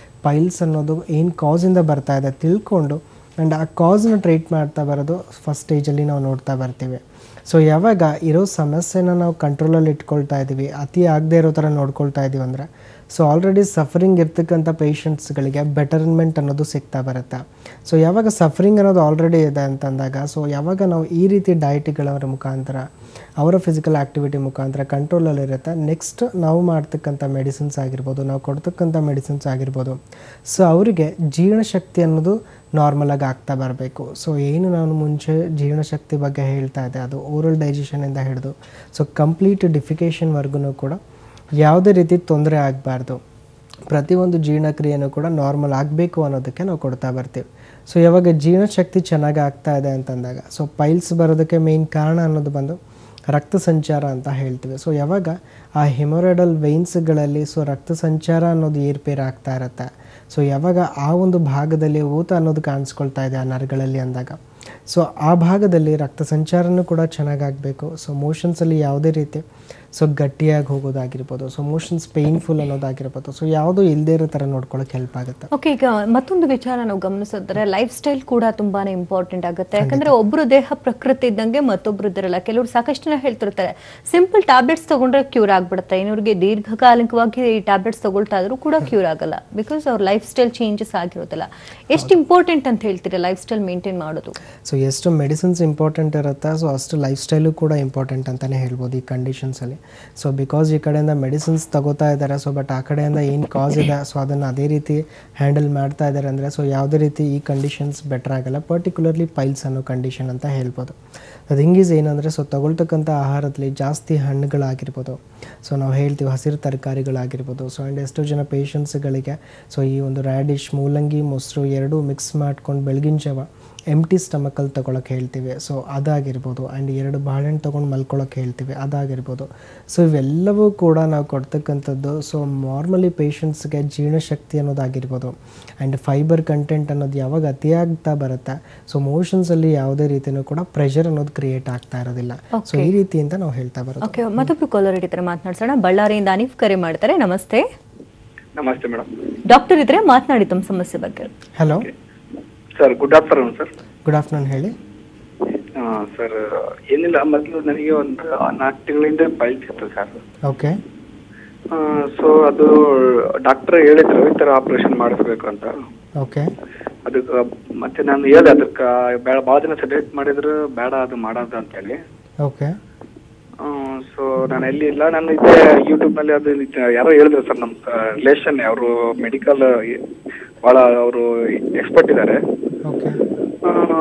Speaker 2: ಪೈಲ್ಸ್ ಅನ್ನೋದು ಏನು ಕಾಸಿಂದ ಬರ್ತಾ ಇದೆ ತಿಳ್ಕೊಂಡು ಆ್ಯಂಡ್ ಆ ಕಾಸ್ನ ಟ್ರೀಟ್ ಮಾಡ್ತಾ ಬರೋದು ಫಸ್ಟ್ ಸ್ಟೇಜಲ್ಲಿ ನಾವು ನೋಡ್ತಾ ಬರ್ತೀವಿ. ಸೊ ಯಾವಾಗ ಇರೋ ಸಮಸ್ಯೆನ ನಾವು ಕಂಟ್ರೋಲಲ್ಲಿ ಇಟ್ಕೊಳ್ತಾ ಇದ್ದೀವಿ, ಅತಿ ಆಗದೆ ಇರೋ ಥರ ನೋಡ್ಕೊಳ್ತಾ ಇದ್ದೀವಿ ಅಂದರೆ ಸೊ ಆಲ್ರೆಡಿ ಸಫರಿಂಗ್ ಇರ್ತಕ್ಕಂಥ ಪೇಷಂಟ್ಸ್ಗಳಿಗೆ ಬೆಟರ್ಮೆಂಟ್ ಅನ್ನೋದು ಸಿಗ್ತಾ ಬರುತ್ತೆ. ಸೊ ಯಾವಾಗ ಸಫರಿಂಗ್ ಅನ್ನೋದು ಆಲ್ರೆಡಿ ಇದೆ ಅಂತಂದಾಗ ಸೊ ಯಾವಾಗ ನಾವು ಈ ರೀತಿ ಡಯಟ್ಗಳ ಮುಖಾಂತರ ಅವರ ಫಿಸಿಕಲ್ ಆ್ಯಕ್ಟಿವಿಟಿ ಮುಖಾಂತರ ಕಂಟ್ರೋಲಲ್ಲಿರುತ್ತೆ, ನೆಕ್ಸ್ಟ್ ನಾವು ಮಾಡ್ತಕ್ಕಂಥ ಮೆಡಿಸಿನ್ಸ್ ಆಗಿರ್ಬೋದು, ನಾವು ಕೊಡ್ತಕ್ಕಂಥ ಮೆಡಿಸಿನ್ಸ್ ಆಗಿರ್ಬೋದು, ಸೊ ಅವರಿಗೆ ಜೀರ್ಣಶಕ್ತಿ ಅನ್ನೋದು ನಾರ್ಮಲಾಗಿ ಆಗ್ತಾ ಬರಬೇಕು. ಸೊ ಏನು ನಾನು ಮುಂಚೆ ಜೀರ್ಣಶಕ್ತಿ ಬಗ್ಗೆ ಹೇಳ್ತಾ ಇದ್ದೆ, ಅದು ಓರಲ್ ಡೈಜೆಷನಿಂದ ಹಿಡಿದು ಸೊ ಕಂಪ್ಲೀಟ್ ಡಿಫಿಕೇಷನ್ವರೆಗೂ ಕೂಡ ಯಾವುದೇ ರೀತಿ ತೊಂದರೆ ಆಗಬಾರ್ದು. ಪ್ರತಿಯೊಂದು ಜೀರ್ಣಕ್ರಿಯೆಯೂ ಕೂಡ ನಾರ್ಮಲ್ ಆಗಬೇಕು ಅನ್ನೋದಕ್ಕೆ ನಾವು ಕೊಡ್ತಾ ಬರ್ತೀವಿ. ಸೊ ಯಾವಾಗ ಜೀರ್ಣಶಕ್ತಿ ಚೆನ್ನಾಗಿ ಆಗ್ತಾ ಇದೆ ಅಂತಂದಾಗ ಸೊ ಪೈಲ್ಸ್ ಬರೋದಕ್ಕೆ ಮೇಯ್ನ್ ಕಾರಣ ಅನ್ನೋದು ಬಂದು ರಕ್ತ ಸಂಚಾರ ಅಂತ ಹೇಳ್ತೀವಿ. ಸೊ ಯಾವಾಗ ಆ ಹೆಮೊರಾಯ್ಡಲ್ ವೆಯ್ನ್ಸ್ಗಳಲ್ಲಿ ಸೊ ರಕ್ತ ಸಂಚಾರ ಅನ್ನೋದು ಏರ್ಪೇರ್ ಆಗ್ತಾ ಇರುತ್ತೆ, ಸೊ ಯಾವಾಗ ಆ ಒಂದು ಭಾಗದಲ್ಲಿ ಊತ ಅನ್ನೋದು ಕಾಣಿಸ್ಕೊಳ್ತಾ ಇದೆ ಆ ನರಗಳಲ್ಲಿ ಅಂದಾಗ ಸೊ ಆ ಭಾಗದಲ್ಲಿ ರಕ್ತ ಸಂಚಾರನೂ ಕೂಡ ಚೆನ್ನಾಗಾಗಬೇಕು. ಸೊ ಮೋಷನ್ಸಲ್ಲಿ ಯಾವುದೇ ರೀತಿ ಸೊ ಗಟ್ಟಿಯಾಗಿ ಹೋಗೋದಾಗಿರ್ಬೋದು, ಸೊ ಮೋಷನ್ಸ್ ಪೇನ್ಫುಲ್ ಅನ್ನೋದಾಗಿರ್ಬೋದು, ಸೊ ಯಾವುದು ಇಲ್ಲದೇ ಇರೋ ಥರ ನೋಡ್ಕೊಳ್ಳೋಕೆ ಹೆಲ್ಪ್ ಆಗುತ್ತೆ.
Speaker 1: ಓಕೆ, ಈಗ ಮತ್ತೊಂದು ವಿಚಾರ ನಾವು ಗಮನಿಸಿದ್ರೆ ಲೈಫ್ ಸ್ಟೈಲ್ ಕೂಡ ತುಂಬಾನೇ ಇಂಪಾರ್ಟೆಂಟ್ ಆಗುತ್ತೆ. ಯಾಕಂದ್ರೆ ಒಬ್ರು ದೇಹ ಪ್ರಕೃತಿ ಇದ್ದಂಗೆ ಮತ್ತೊಬ್ರದ್ದಿರಲ್ಲ. ಕೆಲವರು ಸಾಕಷ್ಟು ಜನ ಹೇಳ್ತಿರ್ತಾರೆ ಸಿಂಪಲ್ ಟ್ಯಾಬ್ಲೆಟ್ಸ್ ತಗೊಂಡ್ರೆ ಕ್ಯೂರ್ ಆಗ್ಬಿಡುತ್ತೆ, ಇನ್ನೊರಿಗೆ ದೀರ್ಘಕಾಲಿಕವಾಗಿ ಈ ಟ್ಯಾಬ್ಲೆಟ್ಸ್ ತಗೊಳ್ತಾ ಇದ್ರು ಕೂಡ ಕ್ಯೂರ್ ಆಗಲ್ಲ, ಬಿಕಾಸ್ ಅವ್ರ ಲೈಫ್ ಸ್ಟೈಲ್ ಚೇಂಜಸ್ ಆಗಿರೋದಿಲ್ಲ. ಎಷ್ಟು ಇಂಪಾರ್ಟೆಂಟ್ ಅಂತ ಹೇಳ್ತೀರಾ ಲೈಫ್ ಸ್ಟೈಲ್ ಮೇಂಟೈನ್ ಮಾಡೋದು?
Speaker 2: ಸೊ ಎಷ್ಟು ಮೆಡಿಸಿನ್ಸ್ ಇಂಪಾರ್ಟೆಂಟ್ ಇರುತ್ತೆ, ಸೊ ಅಷ್ಟು ಲೈಫ್ ಸ್ಟೈಲು ಕೂಡ ಇಂಪಾರ್ಟೆಂಟ್ ಅಂತಲೇ ಹೇಳ್ಬೋದು ಈ ಕಂಡೀಷನ್ಸಲ್ಲಿ. ಸೊ ಬಿಕಾಸ್ ಈ ಕಡೆಯಿಂದ ಮೆಡಿಸಿನ್ಸ್ ತಗೋತಾ ಇದ್ದಾರೆ, ಸೊ ಬಟ್ ಆ ಕಡೆಯಿಂದ ಏನು ಕಾಸ್ ಇದೆ ಸೊ ಅದನ್ನು ಅದೇ ರೀತಿ ಹ್ಯಾಂಡಲ್ ಮಾಡ್ತಾ ಇದ್ದಾರೆ ಅಂದರೆ ಸೊ ಯಾವುದೇ ರೀತಿ ಈ ಕಂಡೀಷನ್ಸ್ ಬೆಟರ್ ಆಗಲ್ಲ. ಪರ್ಟಿಕ್ಯುಲರ್ಲಿ ಪೈಲ್ಸ್ ಅನ್ನೋ ಕಂಡೀಷನ್ ಅಂತ ಹೇಳ್ಬೋದು. ಅದು ಹಿಂಗೀಸ್ ಏನಂದರೆ ಸೊ ತಗೊಳ್ತಕ್ಕಂಥ ಆಹಾರದಲ್ಲಿ ಜಾಸ್ತಿ ಹಣ್ಣುಗಳಾಗಿರ್ಬೋದು, ಸೊ ನಾವು ಹೇಳ್ತೀವಿ ಹಸಿರು ತರಕಾರಿಗಳಾಗಿರ್ಬೋದು. ಸೊ ಆ್ಯಂಡ್ ಎಷ್ಟೋ ಜನ ಪೇಷಂಟ್ಸ್ಗಳಿಗೆ ಸೊ ಈ ಒಂದು ರ್ಯಾಡಿಶ್, ಮೂಲಂಗಿ, ಮೊಸರು ಎರಡೂ ಮಿಕ್ಸ್ ಮಾಡ್ಕೊಂಡು ಬೆಳಗಿನ ಜಾವ ಎಂಟಿ ಸ್ಟಮಕಲ್ಲಿ ತೊಗೊಳಕ್ಕೆ ಹೇಳ್ತೀವಿ, ಸೊ ಅದಾಗಿರ್ಬೋದು. ಆ್ಯಂಡ್ 2 ಬಾಳೆಹಣ್ಣು ತೊಗೊಂಡು ಮಲ್ಕೊಳ್ಳೋಕೆ ಹೇಳ್ತೀವಿ, ಅದಾಗಿರ್ಬೋದು. ಸೊ ಇವೆಲ್ಲವೂ ಕೂಡ ನಾವು ಕೊಡ್ತಕ್ಕಂಥದ್ದು ಸೊ ನಾರ್ಮಲಿ ಪೇಷಂಟ್ಸ್ಗೆ ಜೀರ್ಣಶಕ್ತಿ ಅನ್ನೋದಾಗಿರ್ಬೋದು ಆ್ಯಂಡ್ ಫೈಬರ್ ಕಂಟೆಂಟ್ ಅನ್ನೋದು ಯಾವಾಗ ಅತಿಯಾಗ್ತಾ ಬರುತ್ತೆ ಸೊ ಮೋಷನ್ಸಲ್ಲಿ ಯಾವುದೇ ರೀತಿಯೂ ಕೂಡ ಪ್ರೆಷರ್ ಅನ್ನೋದು ಕ್ರಿಯೇಟ್ ಆಗ್ತಾ ಇರೋದಿಲ್ಲ. ಸೊ ಈ ರೀತಿಯಿಂದ ನಾವು ಹೇಳ್ತಾ ಬರೋದು.
Speaker 1: ಓಕೆ, ಮತ್ತೊಬ್ರು ಕಾಲರ್ ಇದ್ದಾರೆ, ಮಾತನಾಡ್ಸೋಣ. ಬಳ್ಳಾರಿಯಿಂದ ಅನೀಫ್ ಕರೆ ಮಾಡ್ತಾರೆ. ನಮಸ್ತೆ.
Speaker 7: ನಮಸ್ತೆ ಮೇಡಮ್.
Speaker 1: ಡಾಕ್ಟರ್ ಇದ್ರೆ ಮಾತನಾಡಿ ತಮ್ಮ ಸಮಸ್ಯೆ ಬಗ್ಗೆ.
Speaker 2: Hello
Speaker 7: sir, good afternoon sir.
Speaker 2: Good afternoon, ಹೇಳಿ.
Speaker 7: ಸರ್ ಏನಿಲ್ಲ, ಮೊದಲು ನನಗೆ ಒಂದು 4 ತಿಂಗಳಿಂದ ಪೈಲ್ಸ್ ಇತ್ತು ಸರ್.
Speaker 2: ಓಕೆ.
Speaker 7: ಸೊ ಅದು ಡಾಕ್ಟರ್ ಹೇಳಿದ್ರು ಈ ಥರ ಆಪರೇಷನ್ ಮಾಡಿಸ್ಬೇಕು ಅಂತ.
Speaker 2: ಓಕೆ.
Speaker 7: ಅದಕ್ಕೆ ಮತ್ತೆ ನಾನು ಹೇಳಿದೆ, ಅದಕ್ಕೆ ಭಾಳ ಜನ ಸಜೆಸ್ಟ್ ಮಾಡಿದ್ರು ಬೇಡ ಅದು ಮಾಡೋದು ಅಂತೇಳಿ.
Speaker 2: ಓಕೆ.
Speaker 7: ಸೊ ನಾನು ಎಲ್ಲಿ ಇಲ್ಲ, ನಾನು ಇದೇ ಯೂಟ್ಯೂಬ್ನಲ್ಲಿ ಅದು ಯಾರೋ ಹೇಳಿದ್ರು ಸರ್, ನಮ್ಮ ರಿಲೇಷನ್ ಅವರು ಮೆಡಿಕಲ್ ಭಾಳ ಅವರು ಎಕ್ಸ್ಪರ್ಟ್ ಇದ್ದಾರೆ.
Speaker 2: ಓಕೆ.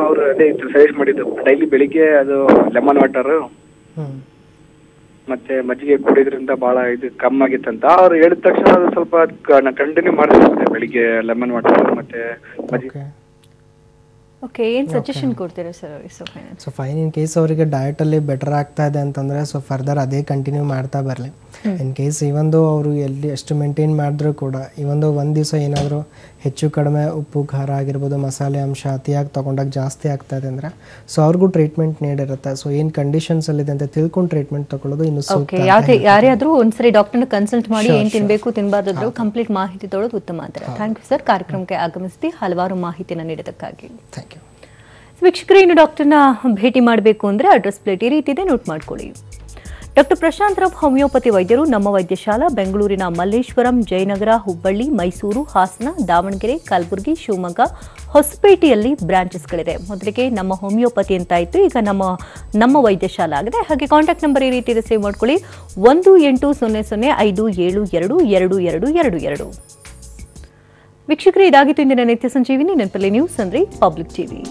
Speaker 7: ಅವರು ಅದೇ ಸಜೆಸ್ಟ್ ಮಾಡಿದ್ದು ಡೈಲಿ ಬೆಳಿಗ್ಗೆ ಅದು ಲೆಮನ್ ವಾಟರ್ ಮತ್ತೆ ಮಜ್ಜಿಗೆ ಕುಡಿಯೋದ್ರಿಂದ ಭಾಳ ಇದು ಕಮ್ಮಿ ಆಗಿತ್ತಂತ. ಅವ್ರು ಹೇಳಿದ ತಕ್ಷಣ ಅದು ಸ್ವಲ್ಪ ಕಂಟಿನ್ಯೂ ಮಾಡಿದೆ, ಬೆಳಿಗ್ಗೆ ಲೆಮನ್ ವಾಟರ್ ಮತ್ತೆ ಮಜ್ಜಿಗೆ.
Speaker 1: ಓಕೆ, ಏನು ಸಜೆಷನ್ ಕೊಡ್ತೀರಾ sir?
Speaker 2: So fine, in case ಅವರಿಗೆ ಡಯಟಲ್ಲಿ ಬೆಟರ್ ಆಗ್ತಾ ಇದೆ ಅಂತಂದರೆ ಸೊ ಫರ್ದರ್ ಅದೇ ಕಂಟಿನ್ಯೂ ಮಾಡ್ತಾ ಬರಲಿ. ಇನ್ ಕೇಸ್ ಇವೊಂದು ಅವರು ಎಲ್ಲಿ ಎಷ್ಟು ಮೇಂಟೈನ್ ಮಾಡಿದ್ರೂ ಕೂಡ ಇವೊಂದು ಒಂದು ದಿವಸ ಏನಾದರೂ ಹೆಚ್ಚು ಕಡಿಮೆ ಉಪ್ಪು ಖಾರ ಆಗಿರ್ಬೋದು, ಮಸಾಲೆ ಅಂಶ ಅತಿಯಾಗಿ ತೊಗೊಂಡಾಗ ಜಾಸ್ತಿ ಆಗ್ತಾ ಇದೆ ಅಂದರೆ ಸೊ ಅವ್ರಿಗೂ ಟ್ರೀಟ್ಮೆಂಟ್ ನೀಡಿರುತ್ತೆ. ಸೊ ಏನು ಕಂಡೀಷನ್ಸಲ್ಲಿದೆ ಅಂತ ತಿಳ್ಕೊಂಡು ಟ್ರೀಟ್ಮೆಂಟ್ ತಗೊಳ್ಳೋದು ಇನ್ನು ಸೂಕ್ತ.
Speaker 1: ಯಾರಾದರೂ ಒಂದ್ಸರಿ ಡಾಕ್ಟರ್ನ ಕನ್ಸಲ್ಟ್ ಮಾಡಿ ಏನು ತಿನ್ನಬೇಕು ತಿನ್ನಬಾರ್ದು ಕಂಪ್ಲೀಟ್ ಮಾಹಿತಿ ತೊಗೊಳ್ಳೋದು ಉತ್ತಮ ಅಂತಾರೆ. ಥ್ಯಾಂಕ್ ಯು ಸರ್, ಕಾರ್ಯಕ್ರಮಕ್ಕೆ ಆಗಮಿಸಿ ಹಲವಾರು ಮಾಹಿತಿನ ನೀಡಿದ್ದಕ್ಕಾಗಿ.
Speaker 2: Thank you.
Speaker 1: ವೀಕ್ಷಕರೇ, ಇನ್ನು ಡಾಕ್ಟರ್ನ ಭೇಟಿ ಮಾಡಬೇಕು ಅಂದರೆ ಅಡ್ರೆಸ್ ಪ್ಲೇಟ್ ಈ ರೀತಿ ಇದೆ, ನೋಟ್ ಮಾಡ್ಕೊಳ್ಳಿ. ಡಾಕ್ಟರ್ ಪ್ರಶಾಂತ್ ರಾವ್ ಹೋಮಿಯೋಪತಿ ವೈದ್ಯರು ನಮ್ಮ ವೈದ್ಯಶಾಲಾ ಬೆಂಗಳೂರಿನ ಮಲ್ಲೇಶ್ವರಂ, ಜಯನಗರ, ಹುಬ್ಬಳ್ಳಿ, ಮೈಸೂರು, ಹಾಸನ, ದಾವಣಗೆರೆ, ಕಲಬುರಗಿ, ಶಿವಮೊಗ್ಗ, ಹೊಸಪೇಟೆಯಲ್ಲಿ ಬ್ರಾಂಚಸ್ಗಳಿದೆ. ಮೊದಲಿಗೆ ನಮ್ಮ ಹೋಮಿಯೋಪತಿ ಅಂತ ಇತ್ತು, ಈಗ ನಮ್ಮ ವೈದ್ಯಶಾಲಾ ಆಗಿದೆ. ಹಾಗೆ ಕಾಂಟ್ಯಾಕ್ಟ್ ನಂಬರ್ ಈ ರೀತಿ ಇದೆ, ಸೇವ್ ಮಾಡ್ಕೊಳ್ಳಿ. 1800522222. ವೀಕ್ಷಕರೇ, ಇದಾಗಿತ್ತು ಇಂದಿನ ನಿತ್ಯ ಸಂಜೀವಿನಿ. ನೆನಪಲ್ಲಿ ನ್ಯೂಸ್ ಅಂದ್ರೆ ಪಬ್ಲಿಕ್ ಟಿವಿ.